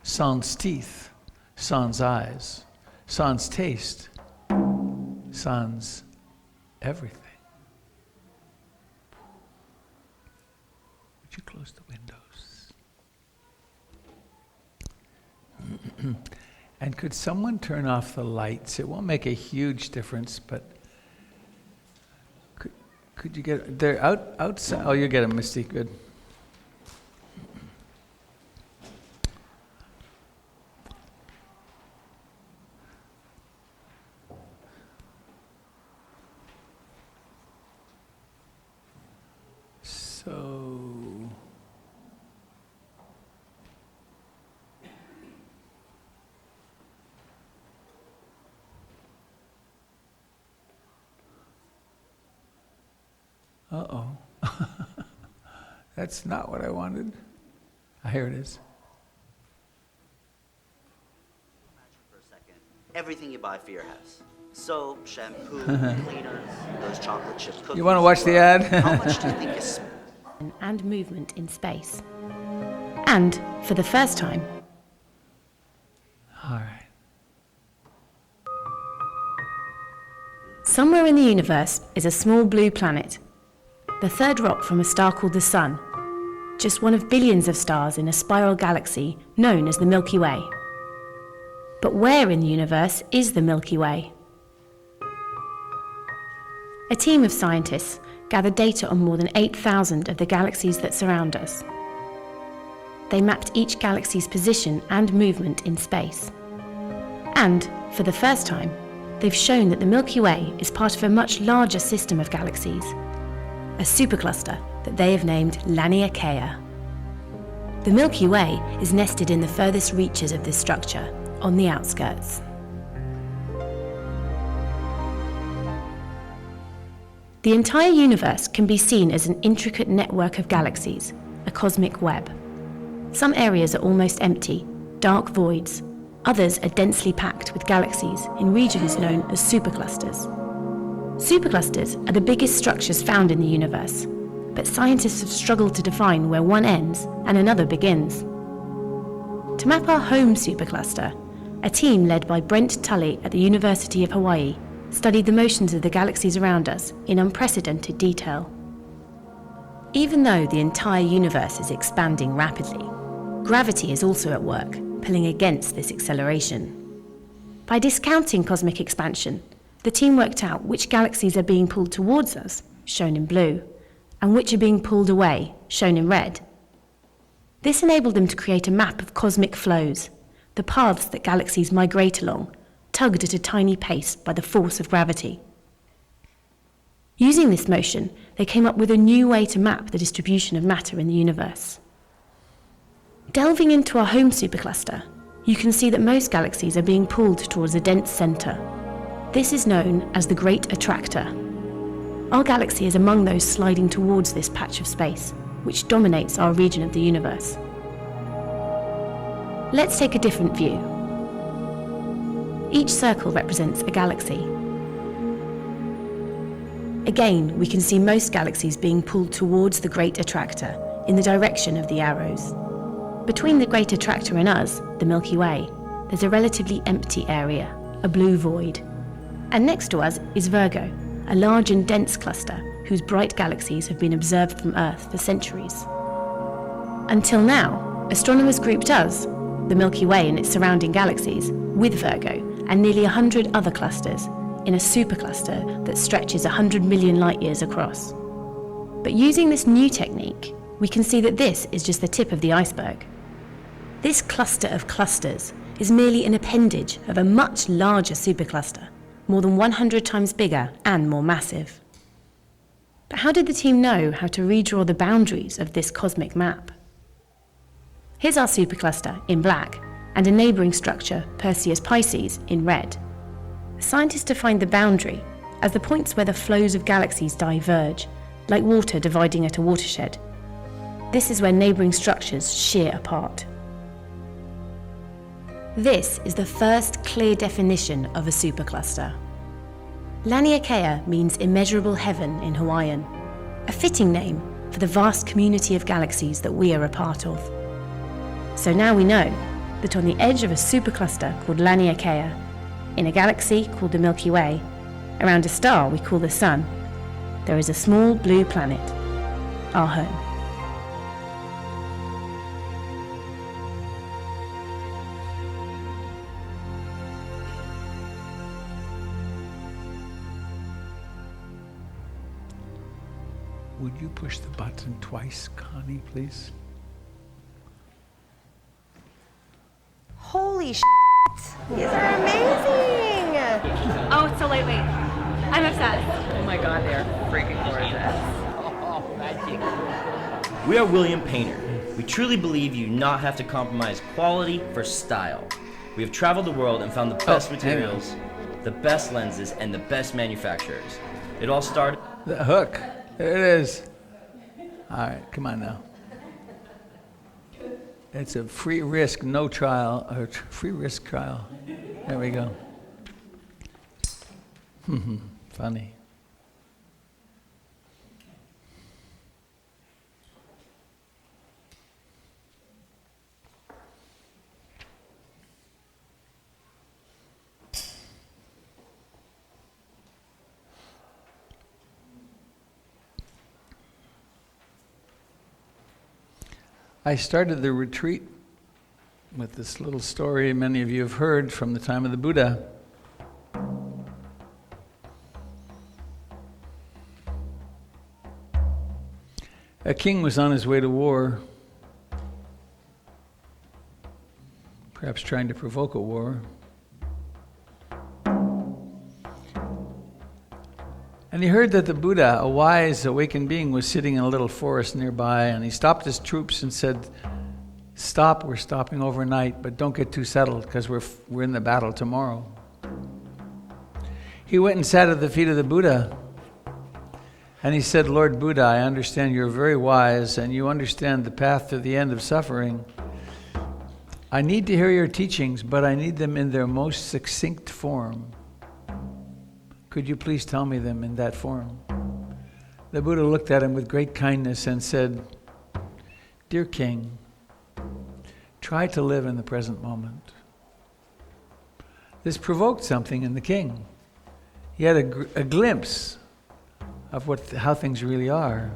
sans teeth, sans eyes, sans taste, sans everything. Would you close the windows? And could someone turn off the lights? It won't make a huge difference, but could you get, they're outside. Oh, you get them, Misty, good. So, uh-oh. That's not what I wanted. Here it is. Imagine for a second, everything you buy for your house. Soap, shampoo, cleaners, those chocolate chip cookies. You want to watch the ad? How much do you think is and movement in space. And, for the first time, All right. somewhere in the universe is a small blue planet, the third rock from a star called the Sun, just one of billions of stars in a spiral galaxy known as the Milky Way. But where in the universe is the Milky Way? A team of scientists gathered data on more than 8,000 of the galaxies that surround us. They mapped each galaxy's position and movement in space. And, for the first time, they've shown that the Milky Way is part of a much larger system of galaxies, a supercluster that they have named Laniakea. The Milky Way is nested in the furthest reaches of this structure, on the outskirts. The entire universe can be seen as an intricate network of galaxies, a cosmic web. Some areas are almost empty, dark voids. Others are densely packed with galaxies in regions known as superclusters. Superclusters are the biggest structures found in the universe, but scientists have struggled to define where one ends and another begins. To map our home supercluster, a team led by Brent Tully at the University of Hawaii studied the motions of the galaxies around us in unprecedented detail. Even though the entire universe is expanding rapidly, gravity is also at work, pulling against this acceleration. By discounting cosmic expansion, the team worked out which galaxies are being pulled towards us, shown in blue, and which are being pulled away, shown in red. This enabled them to create a map of cosmic flows, the paths that galaxies migrate along, tugged at a tiny pace by the force of gravity. Using this motion, they came up with a new way to map the distribution of matter in the universe. Delving into our home supercluster, you can see that most galaxies are being pulled towards a dense centre. This is known as the Great Attractor. Our galaxy is among those sliding towards this patch of space, which dominates our region of the universe. Let's take a different view. Each circle represents a galaxy. Again, we can see most galaxies being pulled towards the Great Attractor in the direction of the arrows. Between the Great Attractor and us, the Milky Way, there's a relatively empty area, a blue void. And next to us is Virgo, a large and dense cluster whose bright galaxies have been observed from Earth for centuries. Until now, astronomers grouped us, the Milky Way and its surrounding galaxies, with Virgo and nearly 100 other clusters in a supercluster that stretches 100 million light-years across. But using this new technique, we can see that this is just the tip of the iceberg. This cluster of clusters is merely an appendage of a much larger supercluster, more than 100 times bigger and more massive. But how did the team know how to redraw the boundaries of this cosmic map? Here's our supercluster in black and a neighbouring structure, Perseus Pisces, in red. Scientists defined the boundary as the points where the flows of galaxies diverge, like water dividing at a watershed. This is where neighbouring structures shear apart. This is the first clear definition of a supercluster. Laniakea means immeasurable heaven in Hawaiian, a fitting name for the vast community of galaxies that we are a part of. So now we know that on the edge of a supercluster called Laniakea, in a galaxy called the Milky Way, around a star we call the Sun, there is a small blue planet, our home. Would you push the button twice, Connie, please? Holy shit! These are amazing! Oh, it's so lightweight. I'm obsessed. Oh my god, they're freaking gorgeous. Oh, magic. We are William Painter. We truly believe you do not have to compromise quality for style. We have traveled the world and found the best materials, the best lenses, and the best manufacturers. It all started... The hook. There it is. All right, come on now. It's a free risk, no trial, or free risk trial. There we go. Funny. I started the retreat with this little story many of you have heard from the time of the Buddha. A king was on his way to war, perhaps trying to provoke a war. And he heard that the Buddha, a wise, awakened being, was sitting in a little forest nearby, and he stopped his troops and said, "Stop, we're stopping overnight, but don't get too settled, because we're in the battle tomorrow." He went and sat at the feet of the Buddha, and he said, "Lord Buddha, I understand you're very wise, and you understand the path to the end of suffering. I need to hear your teachings, but I need them in their most succinct form. Could you please tell me them in that form?" The Buddha looked at him with great kindness and said, "Dear King, try to live in the present moment." This provoked something in the king. He had a glimpse of how things really are.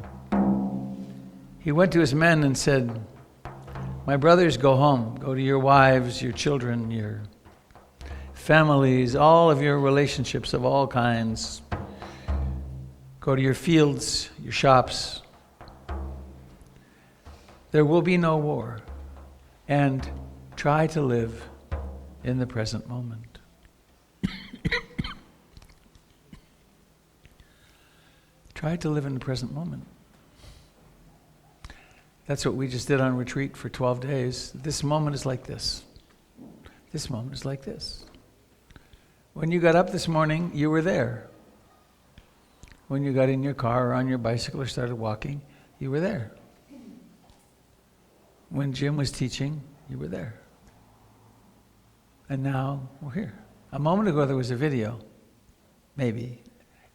He went to his men and said, "My brothers, go home. Go to your wives, your children, your families, all of your relationships of all kinds. Go to your fields, your shops. There will be no war. And try to live in the present moment." Try to live in the present moment. That's what we just did on retreat for 12 days. This moment is like this. This moment is like this. When you got up this morning, you were there. When you got in your car or on your bicycle or started walking, you were there. When Jim was teaching, you were there. And now we're here. A moment ago there was a video. Maybe.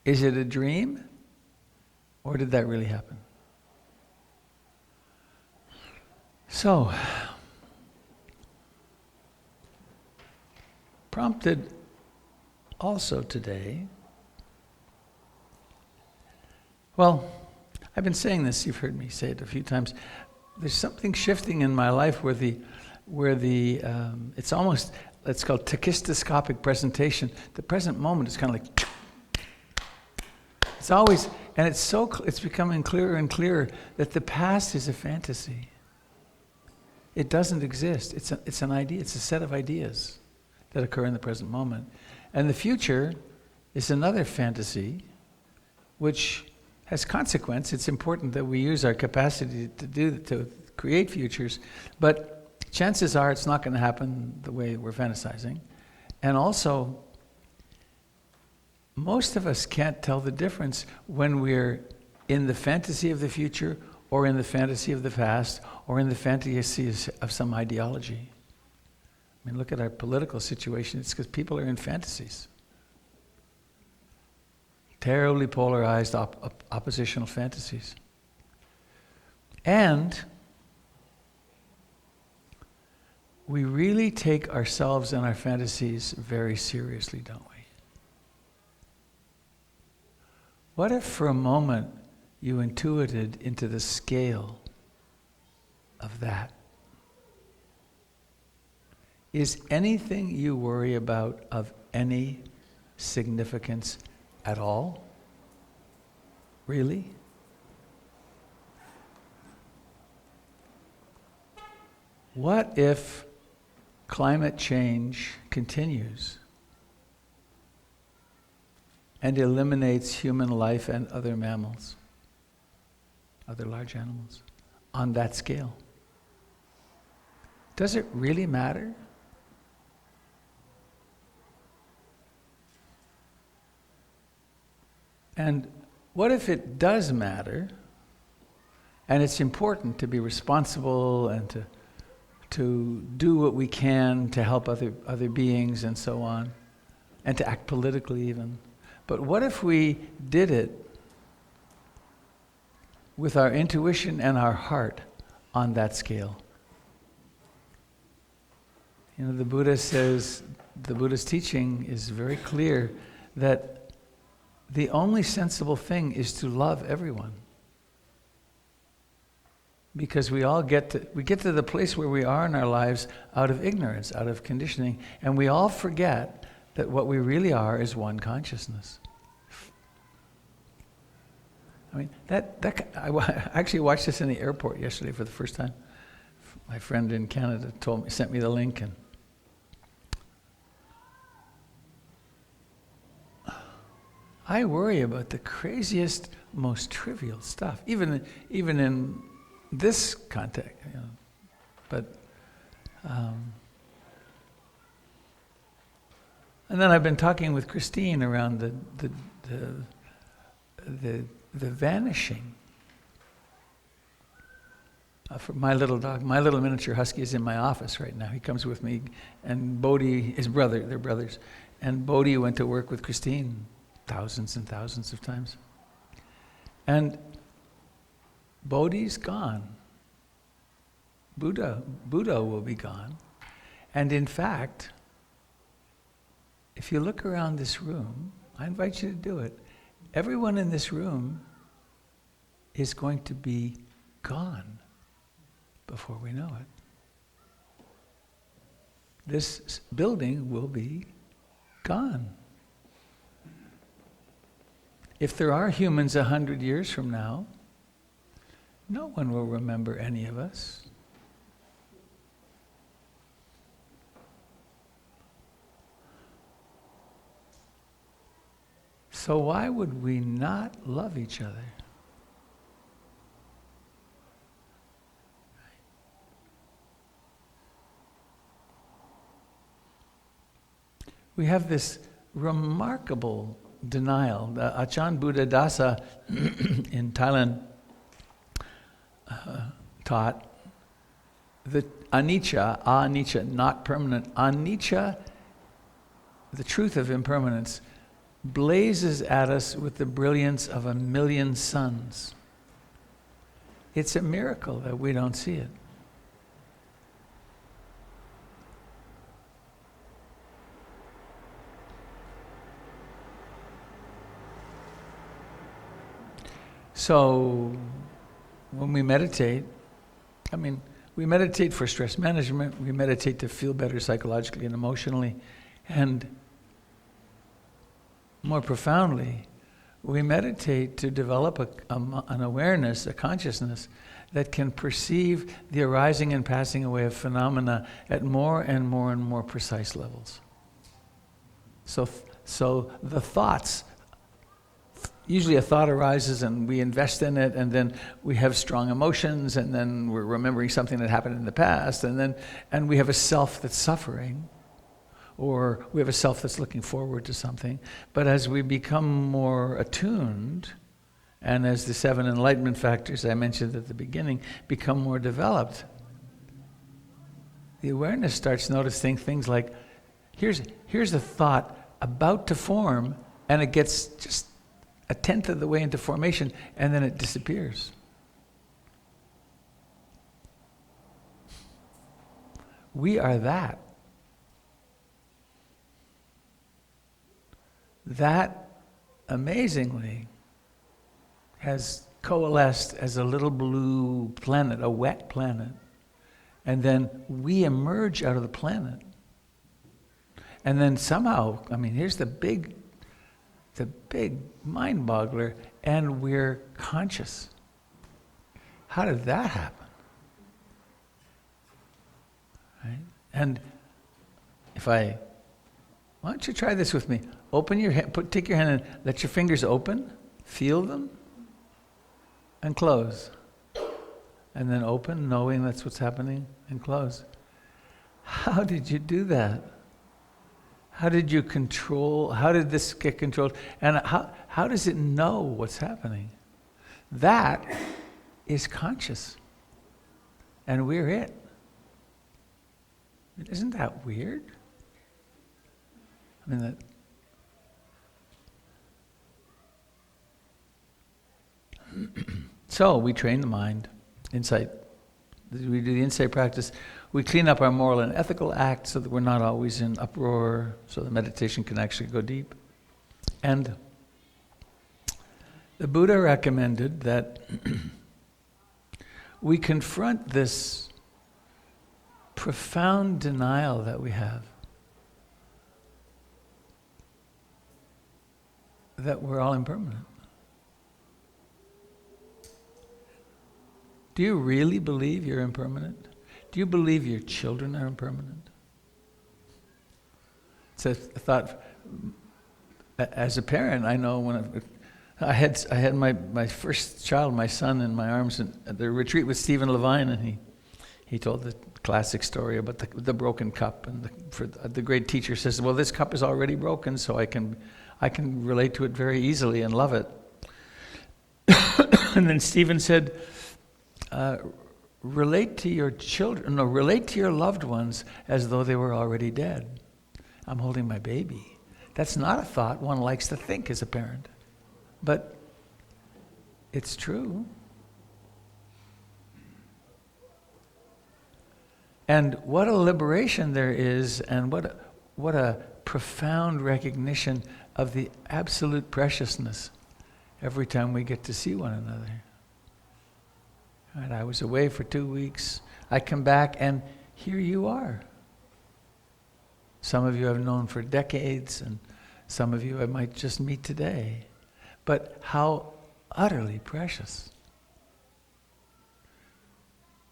Is it a dream? Or did that really happen? So, prompted also today Well, I've been saying this, you've heard me say it a few times. There's something shifting in my life where it's almost, it's called tachistoscopic presentation. The present moment is kind of like, it's always, and it's becoming clearer and clearer that the past is a fantasy. It doesn't exist. It's an idea. It's a set of ideas that occur in the present moment. And the future is another fantasy, which has consequence. It's important that we use our capacity to create futures, but chances are it's not going to happen the way we're fantasizing. And also, most of us can't tell the difference when we're in the fantasy of the future or in the fantasy of the past or in the fantasy of some ideology. I mean, look at our political situation. It's because people are in fantasies. Terribly polarized oppositional fantasies. And we really take ourselves and our fantasies very seriously, don't we? What if for a moment you intuited into the scale of that? Is anything you worry about of any significance at all? Really? What if climate change continues and eliminates human life and other mammals, other large animals, on that scale? Does it really matter? And what if it does matter, and it's important to be responsible and to do what we can to help other beings and so on, and to act politically even. But what if we did it with our intuition and our heart on that scale? You know, the Buddha's teaching is very clear that the only sensible thing is to love everyone. Because we get to the place where we are in our lives out of ignorance, out of conditioning, and we all forget that what we really are is one consciousness. I mean, I actually watched this in the airport yesterday for the first time. My friend in Canada sent me the link, and I worry about the craziest, most trivial stuff, even in this context, you know. But and then I've been talking with Christine around the vanishing. For my little dog, my little miniature husky is in my office right now. He comes with me, and Bodhi, his brother, they're brothers, and Bodhi went to work with Christine thousands and thousands of times. And Bodhi's gone. Buddha will be gone. And in fact, if you look around this room, I invite you to do it. Everyone in this room is going to be gone before we know it. This building will be gone. If there are humans 100 years from now, no one will remember any of us. So why would we not love each other? We have this remarkable denial. Ajahn Buddha Dasa in Thailand taught that anicca, not permanent, anicca, the truth of impermanence, blazes at us with the brilliance of 1,000,000 suns. It's a miracle that we don't see it. So when we meditate, we meditate for stress management, we meditate to feel better psychologically and emotionally, and more profoundly, we meditate to develop an awareness, a consciousness that can perceive the arising and passing away of phenomena at more and more and more precise levels. So the thoughts, usually a thought arises and we invest in it, and then we have strong emotions, and then we're remembering something that happened in the past, and we have a self that's suffering, or we have a self that's looking forward to something. But as we become more attuned, and as the 7 enlightenment factors I mentioned at the beginning become more developed, the awareness starts noticing things like, here's a thought about to form, and it gets just a tenth of the way into formation, and then it disappears. We are that. That, amazingly, has coalesced as a little blue planet, a wet planet. And then we emerge out of the planet. And then somehow, here's the big mind boggler, and we're conscious. How did that happen? Right? And why don't you try this with me? Open your hand, take your hand and let your fingers open, feel them, and close. And then open, knowing that's what's happening, and close. How did you do that? How did you control, how did this get controlled? And how does it know what's happening? That is conscious. And we're it. Isn't that weird? So we train the mind, insight. We do the insight practice. We clean up our moral and ethical acts so that we're not always in uproar, so the meditation can actually go deep. And the Buddha recommended that we confront this profound denial that we have, that we're all impermanent. Do you really believe you're impermanent? Do you believe your children are impermanent? It's a thought. As a parent, I know when I had my first child, my son, in my arms at the retreat with Stephen Levine, and he told the classic story about the broken cup, and the great teacher says, "Well, this cup is already broken, so I can relate to it very easily and love it." And then Stephen said, relate to your children, relate to your loved ones as though they were already dead. I'm holding my baby. That's not a thought one likes to think as a parent, but it's true. And what a liberation there is, and what a profound recognition of the absolute preciousness every time we get to see one another. And I was away for 2 weeks. I come back, and here you are. Some of you I've known for decades, and some of you I might just meet today. But how utterly precious.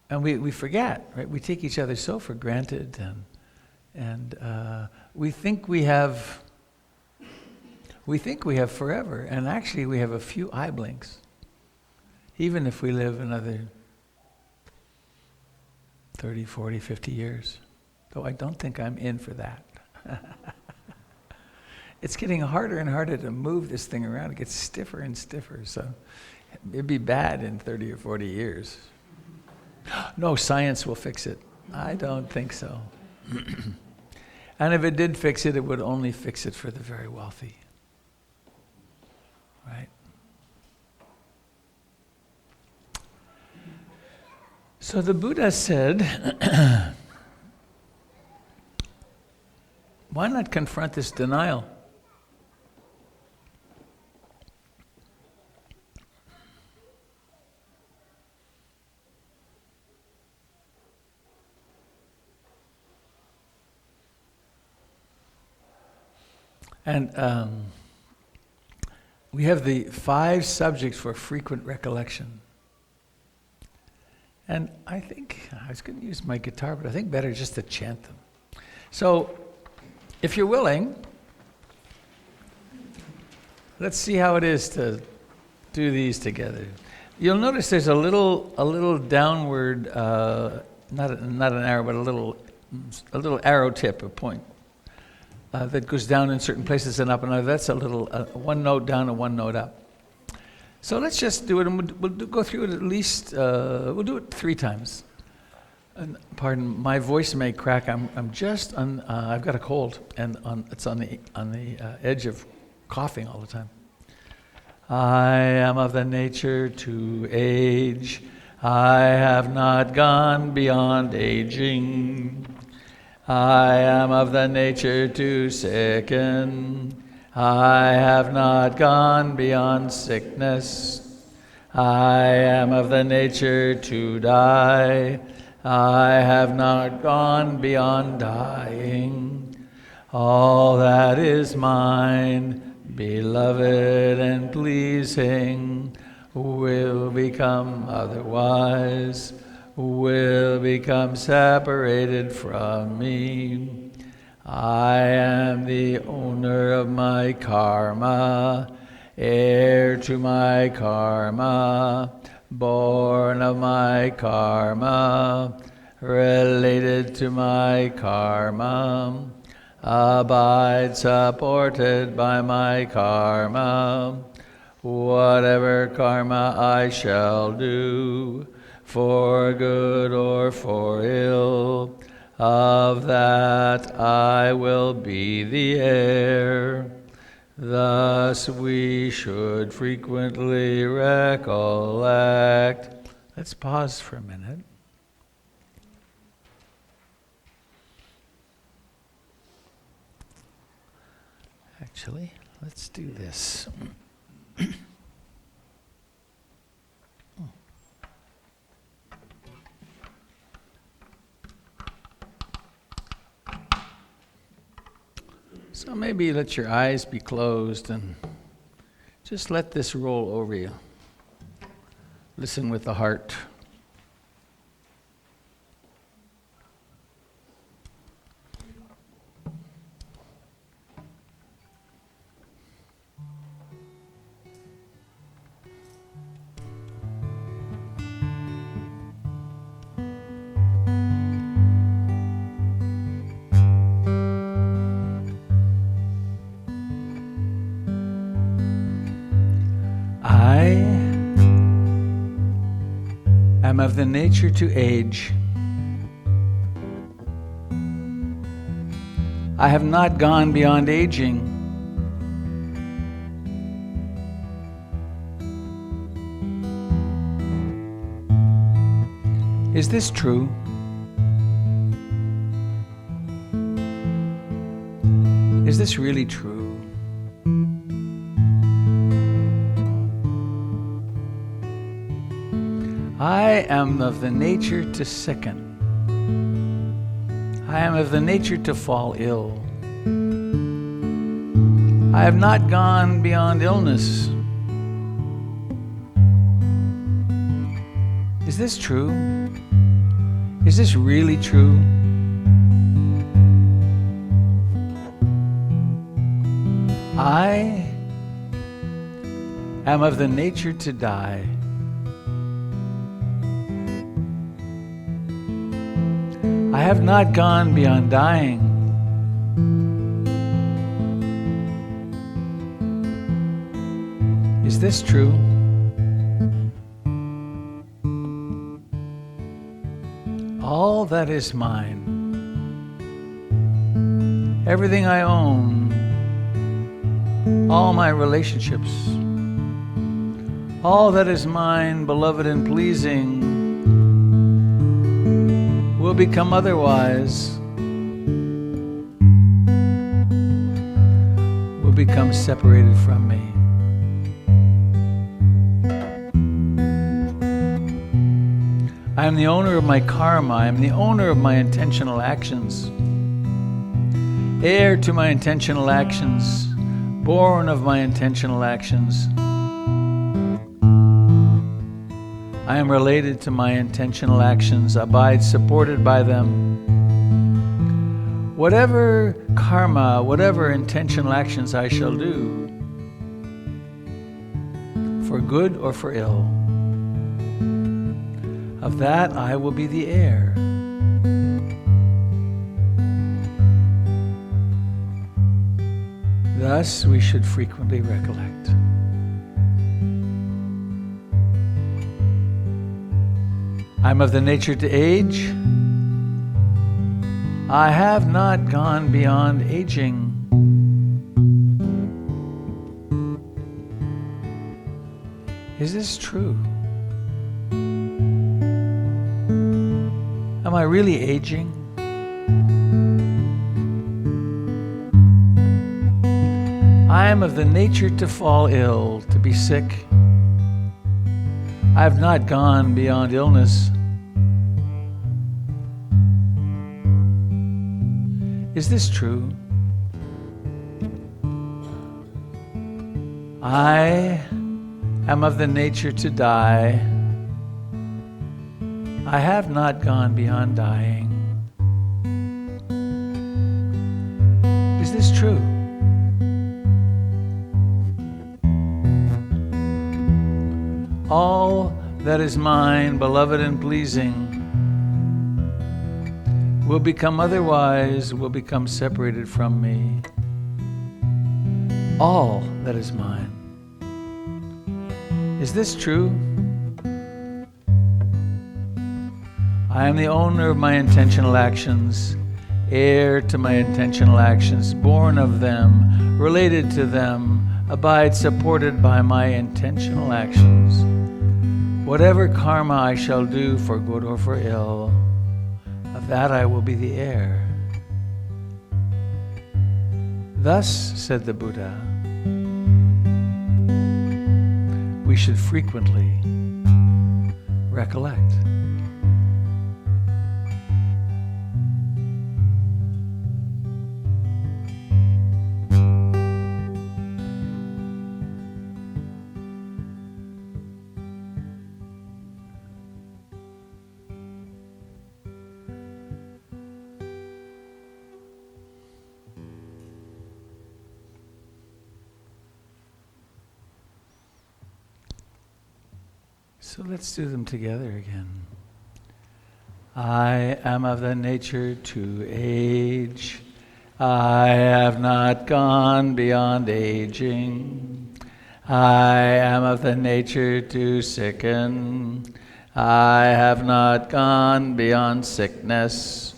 And we forget, right? We take each other so for granted, and we think we have forever, and actually we have a few eye blinks. Even if we live another 30, 40, 50 years. Though I don't think I'm in for that. It's getting harder and harder to move this thing around. It gets stiffer and stiffer, so it'd be bad in 30 or 40 years. No, science will fix it. I don't think so. And if it did fix it, it would only fix it for the very wealthy. Right? So the Buddha said, why not confront this denial? And we have the 5 subjects for frequent recollection. And I think, I was going to use my guitar, but I think better just to chant them. So, if you're willing, let's see how it is to do these together. You'll notice there's a little downward, not an arrow, but a little arrow tip, a point, that goes down in certain places and up, and that's a little, one note down and one note up. So let's just do it, and we'll go through it at least, we'll do it 3 times. And pardon, my voice may crack. I'm just on, I've got a cold, and it's on the edge of coughing all the time. I am of the nature to age. I have not gone beyond aging. I am of the nature to sicken. I have not gone beyond sickness. I am of the nature to die. I have not gone beyond dying. All that is mine, beloved and pleasing, will become otherwise, will become separated from me. I am the owner of my karma, heir to my karma, born of my karma, related to my karma, abide supported by my karma. Whatever karma I shall do, for good or for ill, of that I will be the heir. Thus we should frequently recollect. Let's pause for a minute. Actually, let's do this. So maybe let your eyes be closed and just let this roll over you. Listen with the heart. I am of the nature to age. I have not gone beyond aging. Is this true? Is this really true? I am of the nature to sicken. I am of the nature to fall ill. I have not gone beyond illness. Is this true? Is this really true? I am of the nature to die. I have not gone beyond dying. Is this true? All that is mine, everything I own, all my relationships, all that is mine, beloved and pleasing, will become otherwise, will become separated from me. I am the owner of my karma. I am the owner of my intentional actions, heir to my intentional actions, born of my intentional actions. I am related to my intentional actions, abide supported by them. Whatever karma, whatever intentional actions I shall do, for good or for ill, of that I will be the heir. Thus we should frequently recollect. I'm of the nature to age. I have not gone beyond aging. Is this true? Am I really aging? I am of the nature to fall ill, to be sick. I have not gone beyond illness. Is this true? I am of the nature to die. I have not gone beyond dying. Is this true? All that is mine, beloved and pleasing, will become otherwise, will become separated from me. All that is mine. Is this true? I am the owner of my intentional actions, heir to my intentional actions, born of them, related to them, abide supported by my intentional actions. Whatever karma I shall do for good or for ill, of that I will be the heir. Thus, said the Buddha, we should frequently recollect. So let's do them together again. I am of the nature to age. I have not gone beyond aging. I am of the nature to sicken. I have not gone beyond sickness.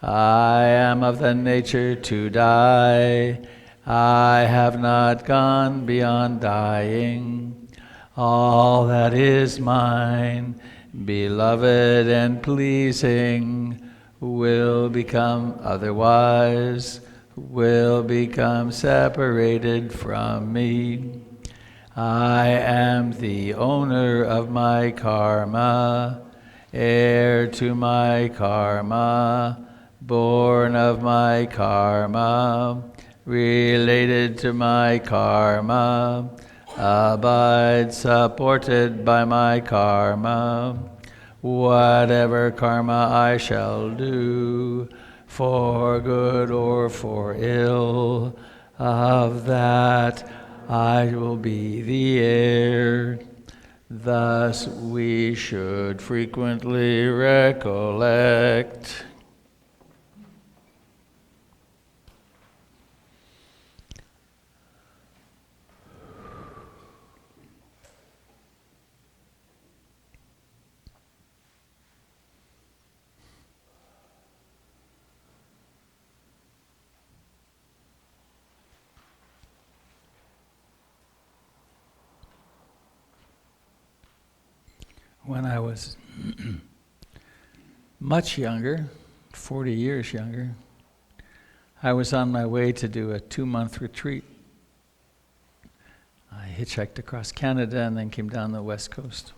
I am of the nature to die. I have not gone beyond dying. All that is mine, beloved and pleasing, will become otherwise, will become separated from me. I am the owner of my karma, heir to my karma, born of my karma, related to my karma, abide supported by my karma. Whatever karma I shall do, for good or for ill, of that I will be the heir. Thus we should frequently recollect. When I was much younger, 40 years younger, I was on my way to do a 2-month retreat. I hitchhiked across Canada and then came down the West Coast.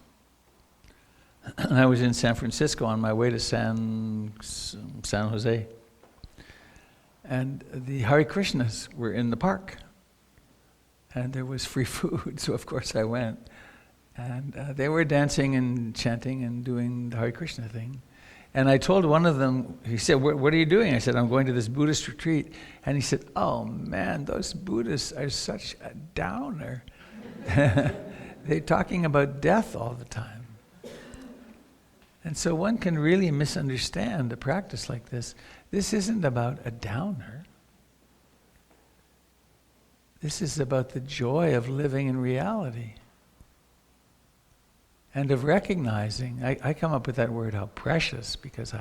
And I was in San Francisco on my way to San Jose. And the Hare Krishnas were in the park. and there was free food, so of course I went. And they were dancing and chanting and doing the Hare Krishna thing. And I told one of them, he said, what are you doing? I said, I'm going to this Buddhist retreat. And he said, oh man, those Buddhists are such a downer. They're talking about death all the time. And so one can really misunderstand a practice like this. This isn't about a downer. This is about the joy of living in reality. And of recognizing, I come up with that word, how precious, because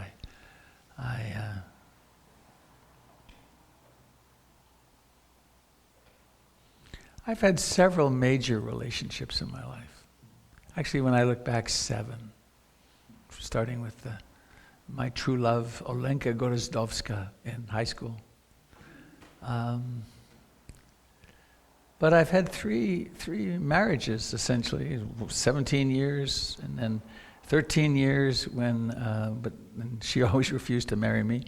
I've had several major relationships in my life. Actually, when I look back, 7. Starting with my true love, Olenka Gorozdowska, in high school. But I've had three marriages, essentially, 17 years, and then 13 years but she always refused to marry me.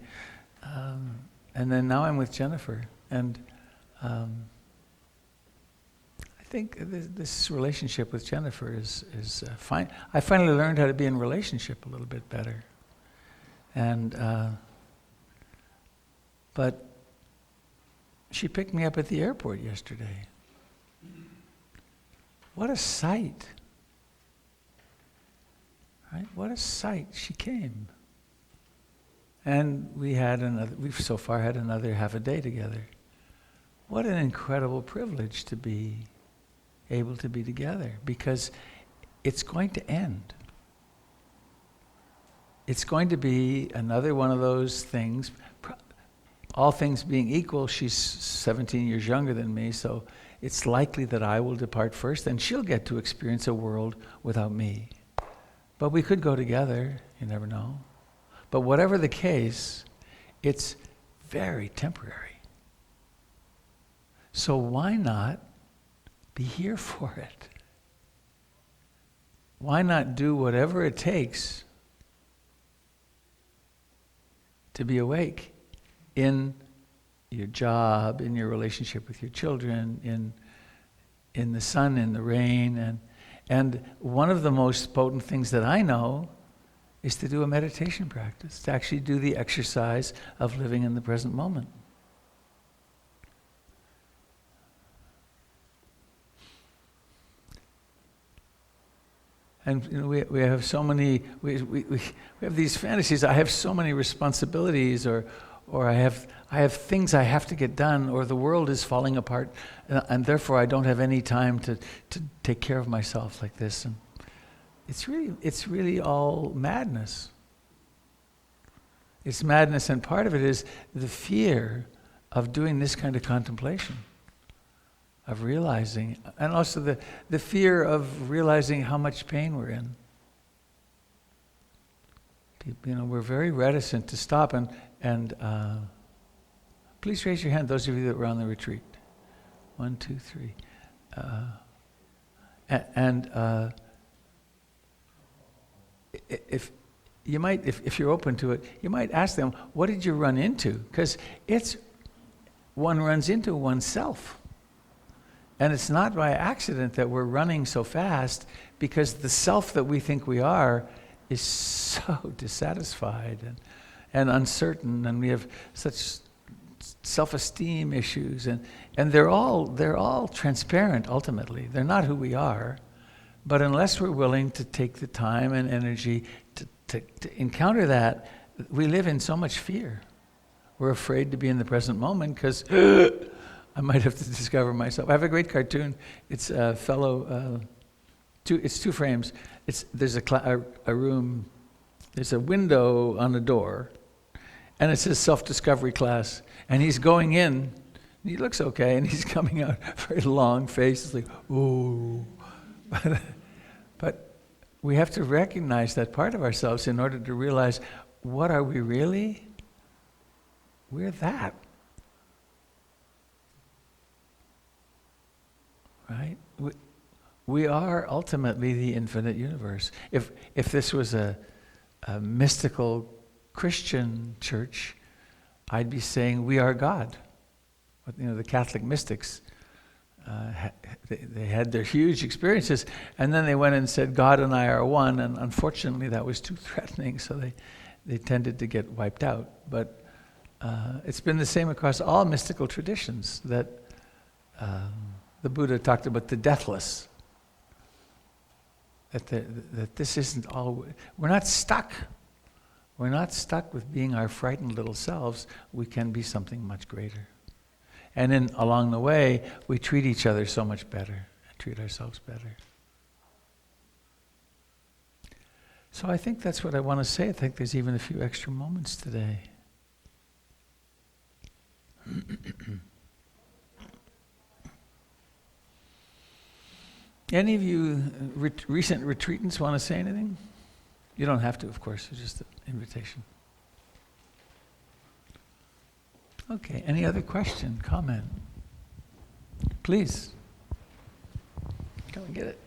And then now I'm with Jennifer. And I think this relationship with Jennifer is fine. I finally learned how to be in relationship a little bit better. And but she picked me up at the airport yesterday. What a sight. Right? What a sight. She came. And we've so far had another half a day together. What an incredible privilege to be able to be together, because it's going to end. It's going to be another one of those things. All things being equal, she's 17 years younger than me, so it's likely that I will depart first, and she'll get to experience a world without me. But we could go together, you never know. But whatever the case, it's very temporary. So why not be here for it? Why not do whatever it takes to be awake in your job, in your relationship with your children, in the sun, in the rain, and one of the most potent things that I know is to do a meditation practice, to actually do the exercise of living in the present moment. And we have so many, we have these fantasies. I have so many responsibilities, or I have things I have to get done, or the world is falling apart, and therefore I don't have any time to take care of myself like this. And it's really all madness. It's madness, and part of it is the fear of doing this kind of contemplation, of realizing, and also the fear of realizing how much pain we're in. We're very reticent to stop, and please raise your hand, those of you that were on the retreat. 1, 2, 3. If you might, if you're open to it, you might ask them, what did you run into? Because one runs into oneself. And it's not by accident that we're running so fast, because the self that we think we are is so dissatisfied and uncertain, and we have such self-esteem issues, and they're all transparent ultimately. They're not who we are, but unless we're willing to take the time and energy to encounter that, we live in so much fear. We're afraid to be in the present moment because I might have to discover myself. I have a great cartoon. It's a fellow. It's 2 frames. There's a room. There's a window on the door, and it says self-discovery class. And he's going in. And he looks okay, and he's coming out very long face. It's like, ooh. But we have to recognize that part of ourselves in order to realize, what are we really? We're that. Right? We are ultimately the infinite universe. If this was a mystical Christian church, I'd be saying we are God. But, the Catholic mystics, they had their huge experiences, and then they went and said, God and I are one, and unfortunately that was too threatening, so they tended to get wiped out. But it's been the same across all mystical traditions, that the Buddha talked about the deathless, that this isn't all, we're not stuck. We're not stuck with being our frightened little selves. We can be something much greater. And then along the way, we treat each other so much better, treat ourselves better. So I think that's what I want to say. I think there's even a few extra moments today. Any of you recent retreatants want to say anything? You don't have to, of course. It's just an invitation. Okay, any other question, comment? Please. Come and get it.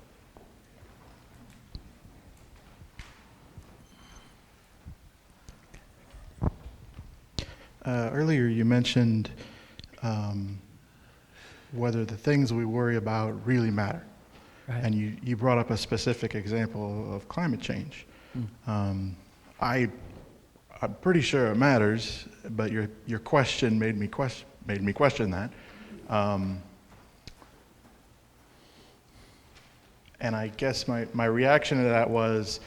Earlier you mentioned whether the things we worry about really matter. Right. And you brought up a specific example of climate change. I'm pretty sure it matters, but your question made me question that. And I guess my reaction to that was,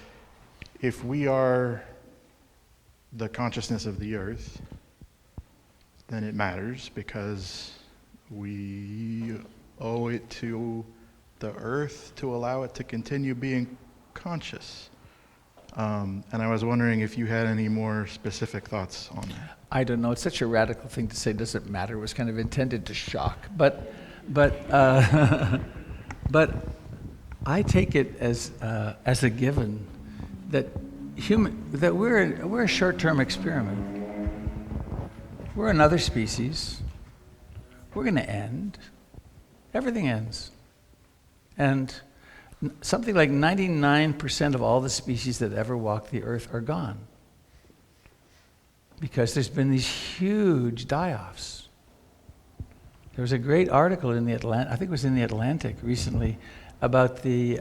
if we are the consciousness of the earth, then it matters because we owe it to the earth to allow it to continue being conscious. And I was wondering if you had any more specific thoughts on that. I don't know. It's such a radical thing to say. Does it matter? It was kind of intended to shock, but I take it as a given that we're a short-term experiment. We're another species. We're going to end. Everything ends, and something like 99% of all the species that ever walked the earth are gone. Because there's been these huge die-offs. There was a great article in the I think it was in the Atlantic recently, about the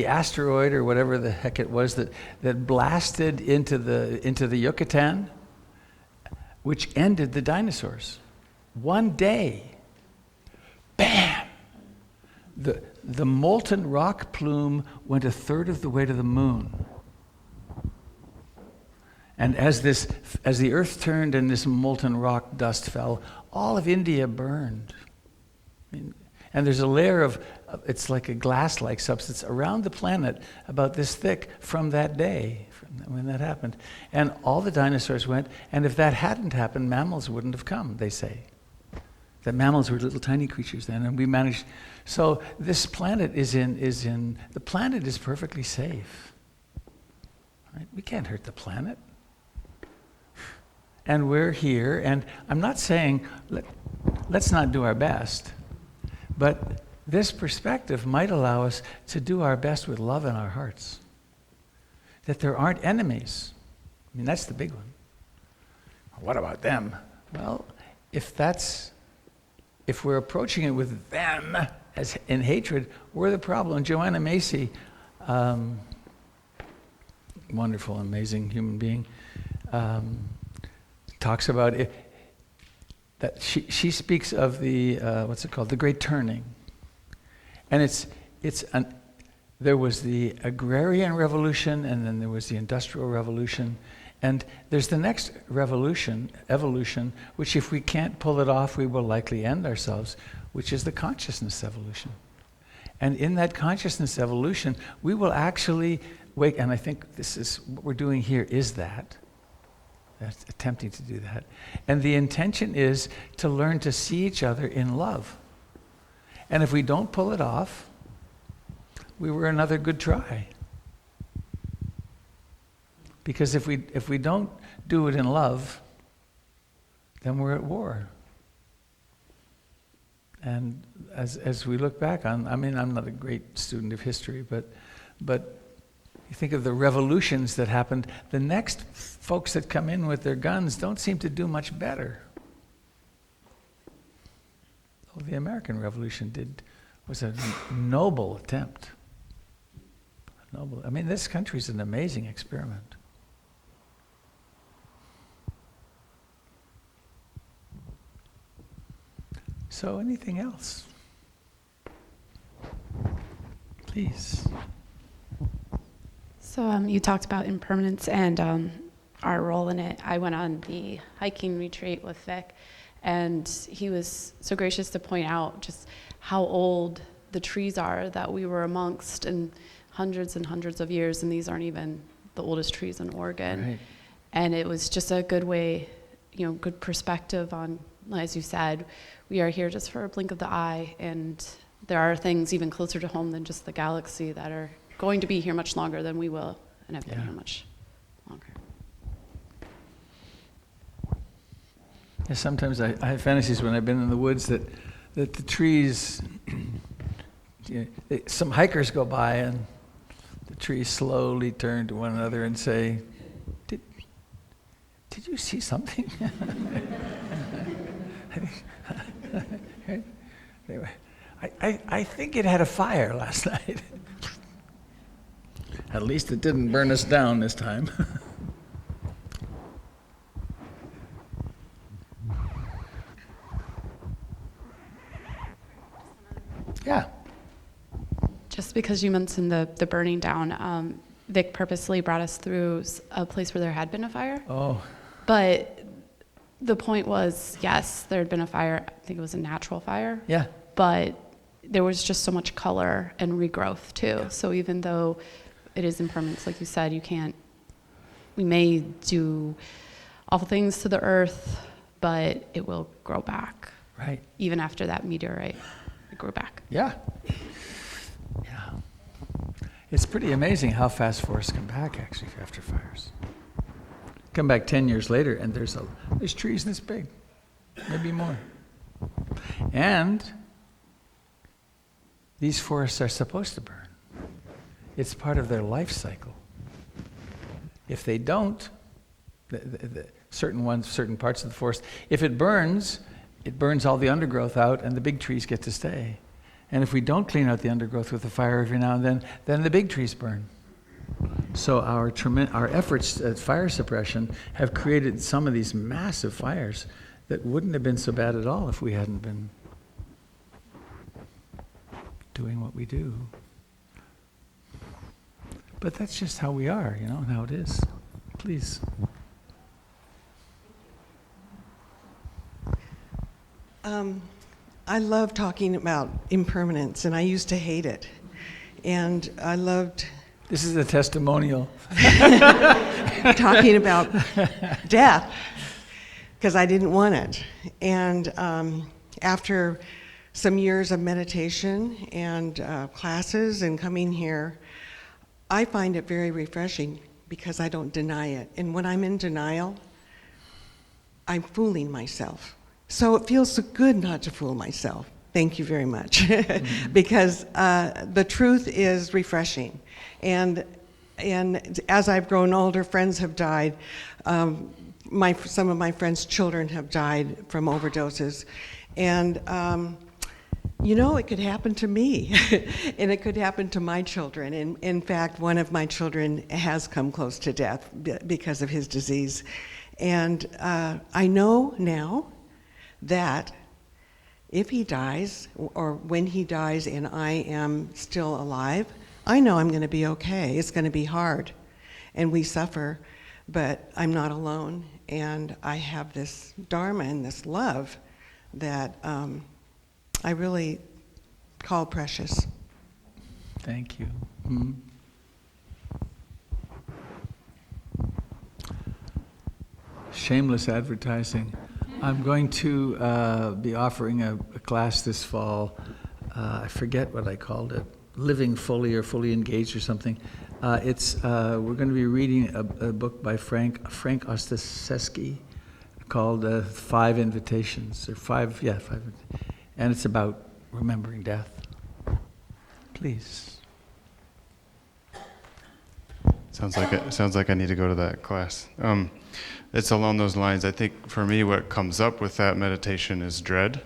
asteroid or whatever the heck it was that blasted into the Yucatan, which ended the dinosaurs. One day, bam! The molten rock plume went a third of the way to the moon. And as the earth turned and this molten rock dust fell, all of India burned. And there's a layer of, it's like a glass-like substance around the planet about this thick from that day, when that happened. And all the dinosaurs went, and if that hadn't happened, mammals wouldn't have come, they say. That mammals were little tiny creatures then, and we managed. So this planet the planet is perfectly safe. Right? We can't hurt the planet. And we're here, and I'm not saying let's not do our best, but this perspective might allow us to do our best with love in our hearts. That there aren't enemies. I mean, that's the big one. What about them? Well, if we're approaching it with them as in hatred, we're the problem. Joanna Macy, wonderful, amazing human being, talks about it, that she speaks of the what's it called, the Great Turning, and there was the agrarian revolution, and then there was the industrial revolution. And there's the next evolution, which if we can't pull it off, we will likely end ourselves, which is the consciousness evolution. And in that consciousness evolution, we will actually wake, and I think this is what we're doing here is that. That's attempting to do that. And the intention is to learn to see each other in love. And if we don't pull it off, we were another good try. Because if we don't do it in love, then we're at war. And as we look back on, I mean, I'm not a great student of history, but you think of the revolutions that happened, the next folks that come in with their guns don't seem to do much better. Well, the American Revolution was a noble attempt. Noble. I mean, this country's an amazing experiment. So, anything else? Please. So you talked about impermanence and our role in it. I went on the hiking retreat with Vic, and he was so gracious to point out just how old the trees are that we were amongst in hundreds and hundreds of years, and these aren't even the oldest trees in Oregon. Right. And it was just a good way, good perspective on, as you said, we are here just for a blink of the eye, and there are things even closer to home than just the galaxy that are going to be here much longer than we will, and have been here much longer. Yeah, sometimes I have fantasies when I've been in the woods that the trees, some hikers go by and the trees slowly turn to one another and say, did you see something? Anyway, I think it had a fire last night. At least it didn't burn us down this time. Yeah. Just because you mentioned the burning down, Vic purposely brought us through a place where there had been a fire. Oh. But the point was, yes, there had been a fire. I think it was a natural fire. Yeah. But there was just so much color and regrowth too. Yeah. So even though it is impermanence, like you said, we may do awful things to the earth, but it will grow back. Right. Even after that meteorite, it grew back. Yeah. Yeah. It's pretty amazing how fast forests come back, actually, after fires. Come back 10 years later, and there's trees this big, maybe more. And these forests are supposed to burn. It's part of their life cycle. If they don't, certain parts of the forest, if it burns all the undergrowth out, and the big trees get to stay. And if we don't clean out the undergrowth with a fire every now and then the big trees burn. So our efforts at fire suppression have created some of these massive fires that wouldn't have been so bad at all if we hadn't been doing what we do. But that's just how we are, and how it is. Please. I love talking about impermanence, and I used to hate it. And I loved... This is a testimonial. talking about death, because I didn't want it. And after some years of meditation and classes and coming here, I find it very refreshing because I don't deny it. And when I'm in denial, I'm fooling myself. So it feels so good not to fool myself. Thank you very much. Because the truth is refreshing. And as I've grown older, friends have died. Some of my friends' children have died from overdoses. And it could happen to me. And it could happen to my children. And in fact, one of my children has come close to death because of his disease. And I know now that if he dies, or when he dies and I am still alive, I know I'm going to be okay. It's going to be hard, and we suffer, but I'm not alone, and I have this dharma and this love that I really call precious. Thank you. Mm-hmm. Shameless advertising. I'm going to be offering a class this fall. I forget what I called it. Living Fully or Fully Engaged or something. We're going to be reading a book by Frank Ostaseski called 5 Invitations, or 5, and it's about remembering death. Please. Sounds like I need to go to that class. It's along those lines. I think for me what comes up with that meditation is dread.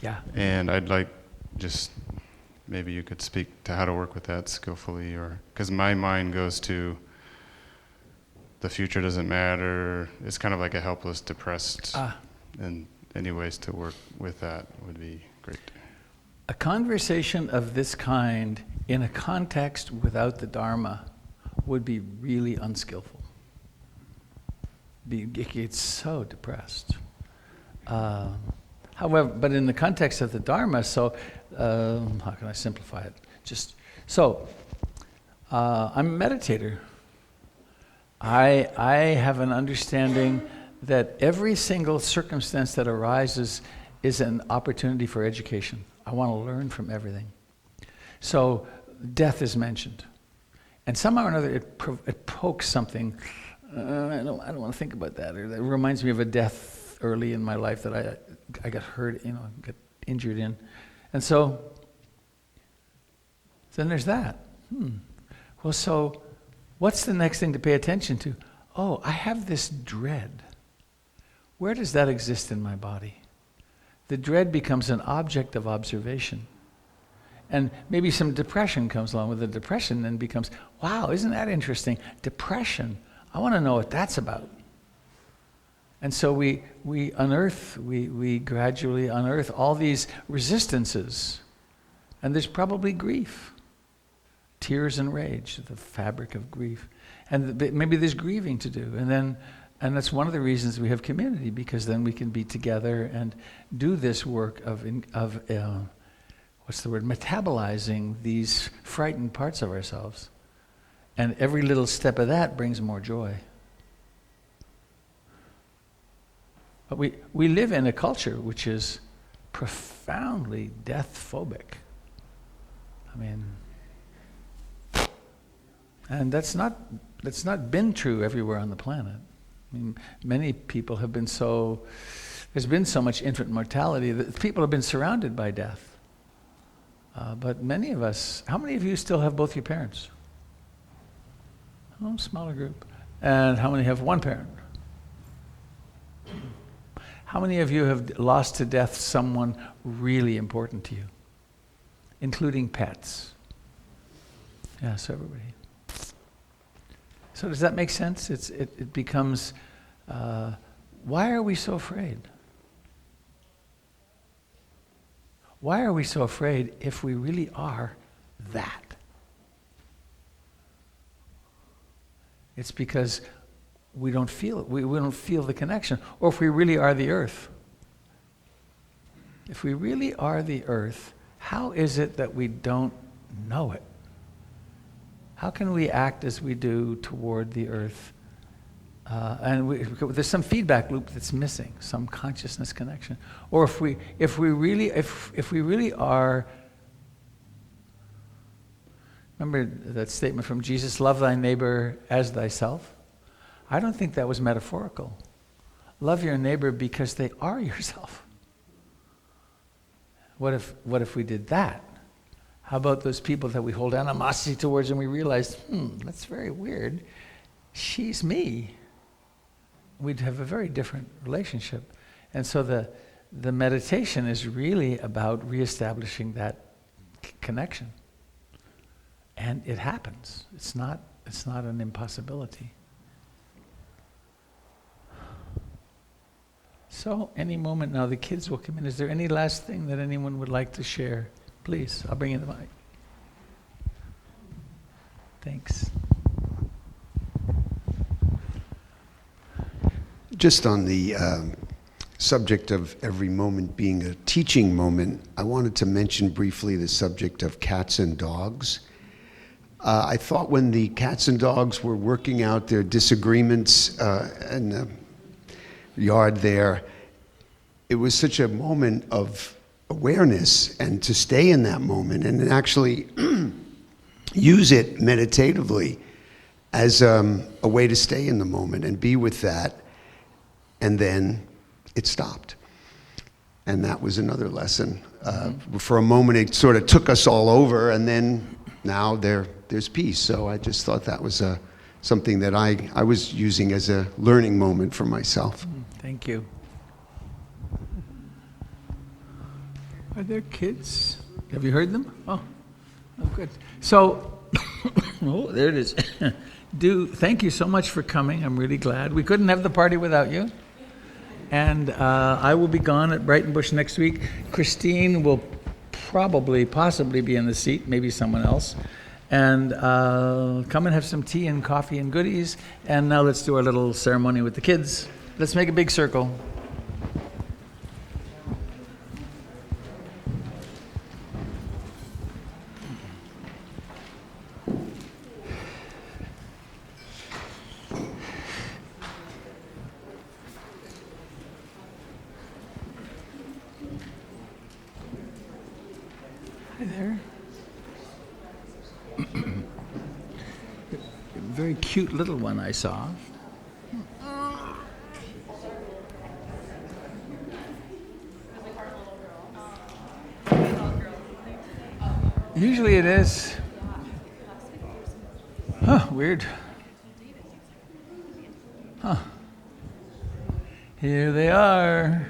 Yeah. And I'd like just maybe you could speak to how to work with that skillfully, or because my mind goes to the future doesn't matter. It's kind of like a helpless, depressed, and any ways to work with that would be great. A conversation of this kind in a context without the Dharma would be really unskillful. It's so depressed. However, but in the context of the Dharma, so how can I simplify it? I'm a meditator. I have an understanding that every single circumstance that arises is an opportunity for education. I want to learn from everything. So death is mentioned. And somehow or another it pokes something. I don't want to think about that. Or that reminds me of a death early in my life that I got hurt, got injured in. And so then there's that. Well, so what's the next thing to pay attention to? Oh, I have this dread. Where does that exist in my body? The dread becomes an object of observation. And maybe some depression comes along with the depression, then becomes, wow, isn't that interesting? Depression, I want to know what that's about. And so we gradually unearth all these resistances. And there's probably grief. Tears and rage, the fabric of grief. And maybe there's grieving to do. And that's one of the reasons we have community, because then we can be together and do this work of metabolizing these frightened parts of ourselves. And every little step of that brings more joy. But we live in a culture which is profoundly death-phobic. And that's not been true everywhere on the planet. Many people have been there's been so much infant mortality that people have been surrounded by death. But many of us, how many of you still have both your parents? Oh, smaller group. And how many have one parent? How many of you have lost to death someone really important to you, including pets? Yeah, so everybody. So does that make sense? It becomes, why are we so afraid? Why are we so afraid if we really are that? It's because we don't feel it. We don't feel the connection. Or if we really are the earth. If we really are the earth, how is it that we don't know it? How can we act as we do toward the earth? There's some feedback loop that's missing, some consciousness connection. Or if we really are, remember that statement from Jesus, love thy neighbor as thyself? I don't think that was metaphorical. Love your neighbor because they are yourself. What if we did that? How about those people that we hold animosity towards and we realize, that's very weird. She's me. We'd have a very different relationship. And so the meditation is really about reestablishing that connection. And it happens. It's not an impossibility. So any moment now, the kids will come in. Is there any last thing that anyone would like to share? Please, I'll bring you the mic. Thanks. Just on the subject of every moment being a teaching moment, I wanted to mention briefly the subject of cats and dogs. I thought when the cats and dogs were working out their disagreements in the yard there, it was such a moment of awareness, and to stay in that moment and actually use it meditatively as a way to stay in the moment and be with that. And then it stopped. And that was another lesson. For a moment, it sort of took us all over, and then now there's peace. So I just thought that was something that I was using as a learning moment for myself. Thank you. Are there kids? Have you heard them? Oh, good. So, oh, there it is. Thank you so much for coming. I'm really glad. We couldn't have the party without you. And I will be gone at Brighton Bush next week. Christine will possibly be in the seat, maybe someone else. And come and have some tea and coffee and goodies. And now let's do our little ceremony with the kids. Let's make a big circle. Hi there. Very cute little one I saw. Usually it is. Huh, weird. Huh. Here they are.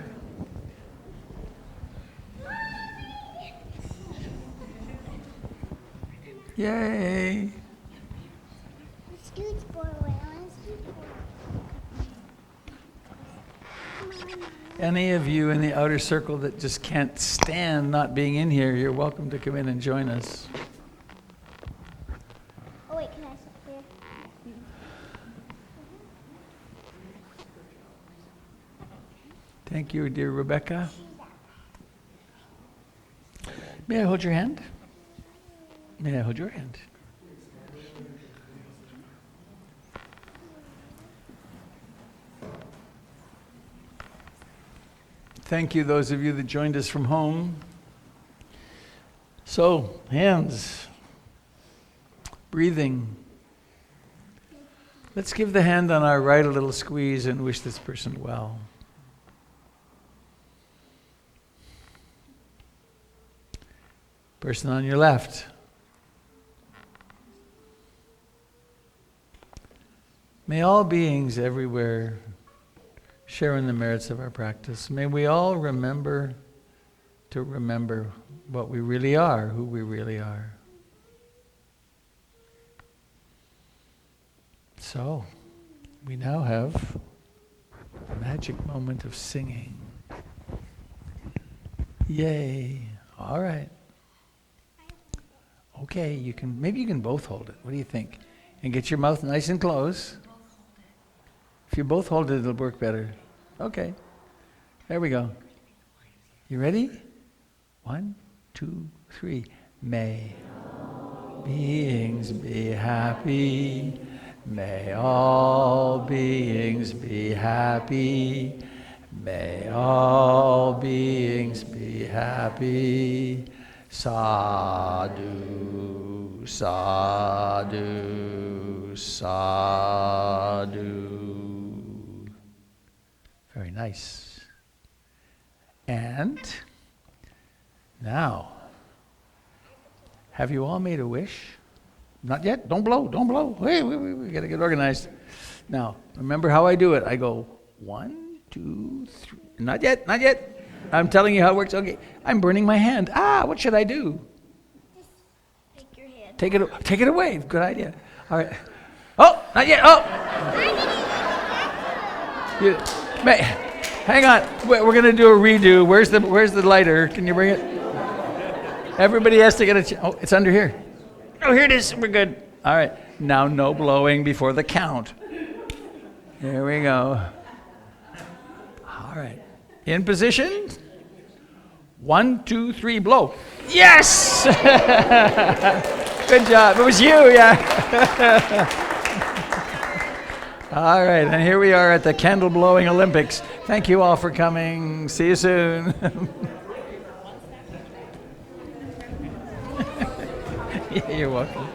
Yay. Any of you in the outer circle that just can't stand not being in here, you're welcome to come in and join us. Oh wait, can I sit here? Thank you, dear Rebecca. May I hold your hand? May I hold your hand? Thank you, those of you that joined us from home. So, hands, breathing. Let's give the hand on our right a little squeeze and wish this person well. Person on your left. May all beings everywhere share in the merits of our practice. May we all remember to remember what we really are, who we really are. So, we now have a magic moment of singing. Yay. All right. Okay, maybe you can both hold it. What do you think? And get your mouth nice and close. If you both hold it, it'll work better. Okay. There we go. You ready? 1, 2, 3. May beings be happy. May all beings be happy. May all beings be happy. Sadhu, sadhu, sadhu. Very nice. And now, have you all made a wish? Not yet? Don't blow, don't blow. Hey, we got to get organized. Now, remember how I do it. I go 1, 2, 3. Not yet, not yet. I'm telling you how it works. Okay, I'm burning my hand. What should I do? Just take your hand. Take it away. Good idea. All right. Oh, not yet. Oh. Hang on. We're gonna do a redo. Where's the lighter? Can you bring it? Everybody has to get a chance. Oh, it's under here. Oh, here it is. We're good. All right. Now, no blowing before the count. Here we go. All right. In position. 1, 2, 3, blow. Yes! Good job. It was you, yeah. All right, and here we are at the candle blowing Olympics. Thank you all for coming. See you soon. You're welcome.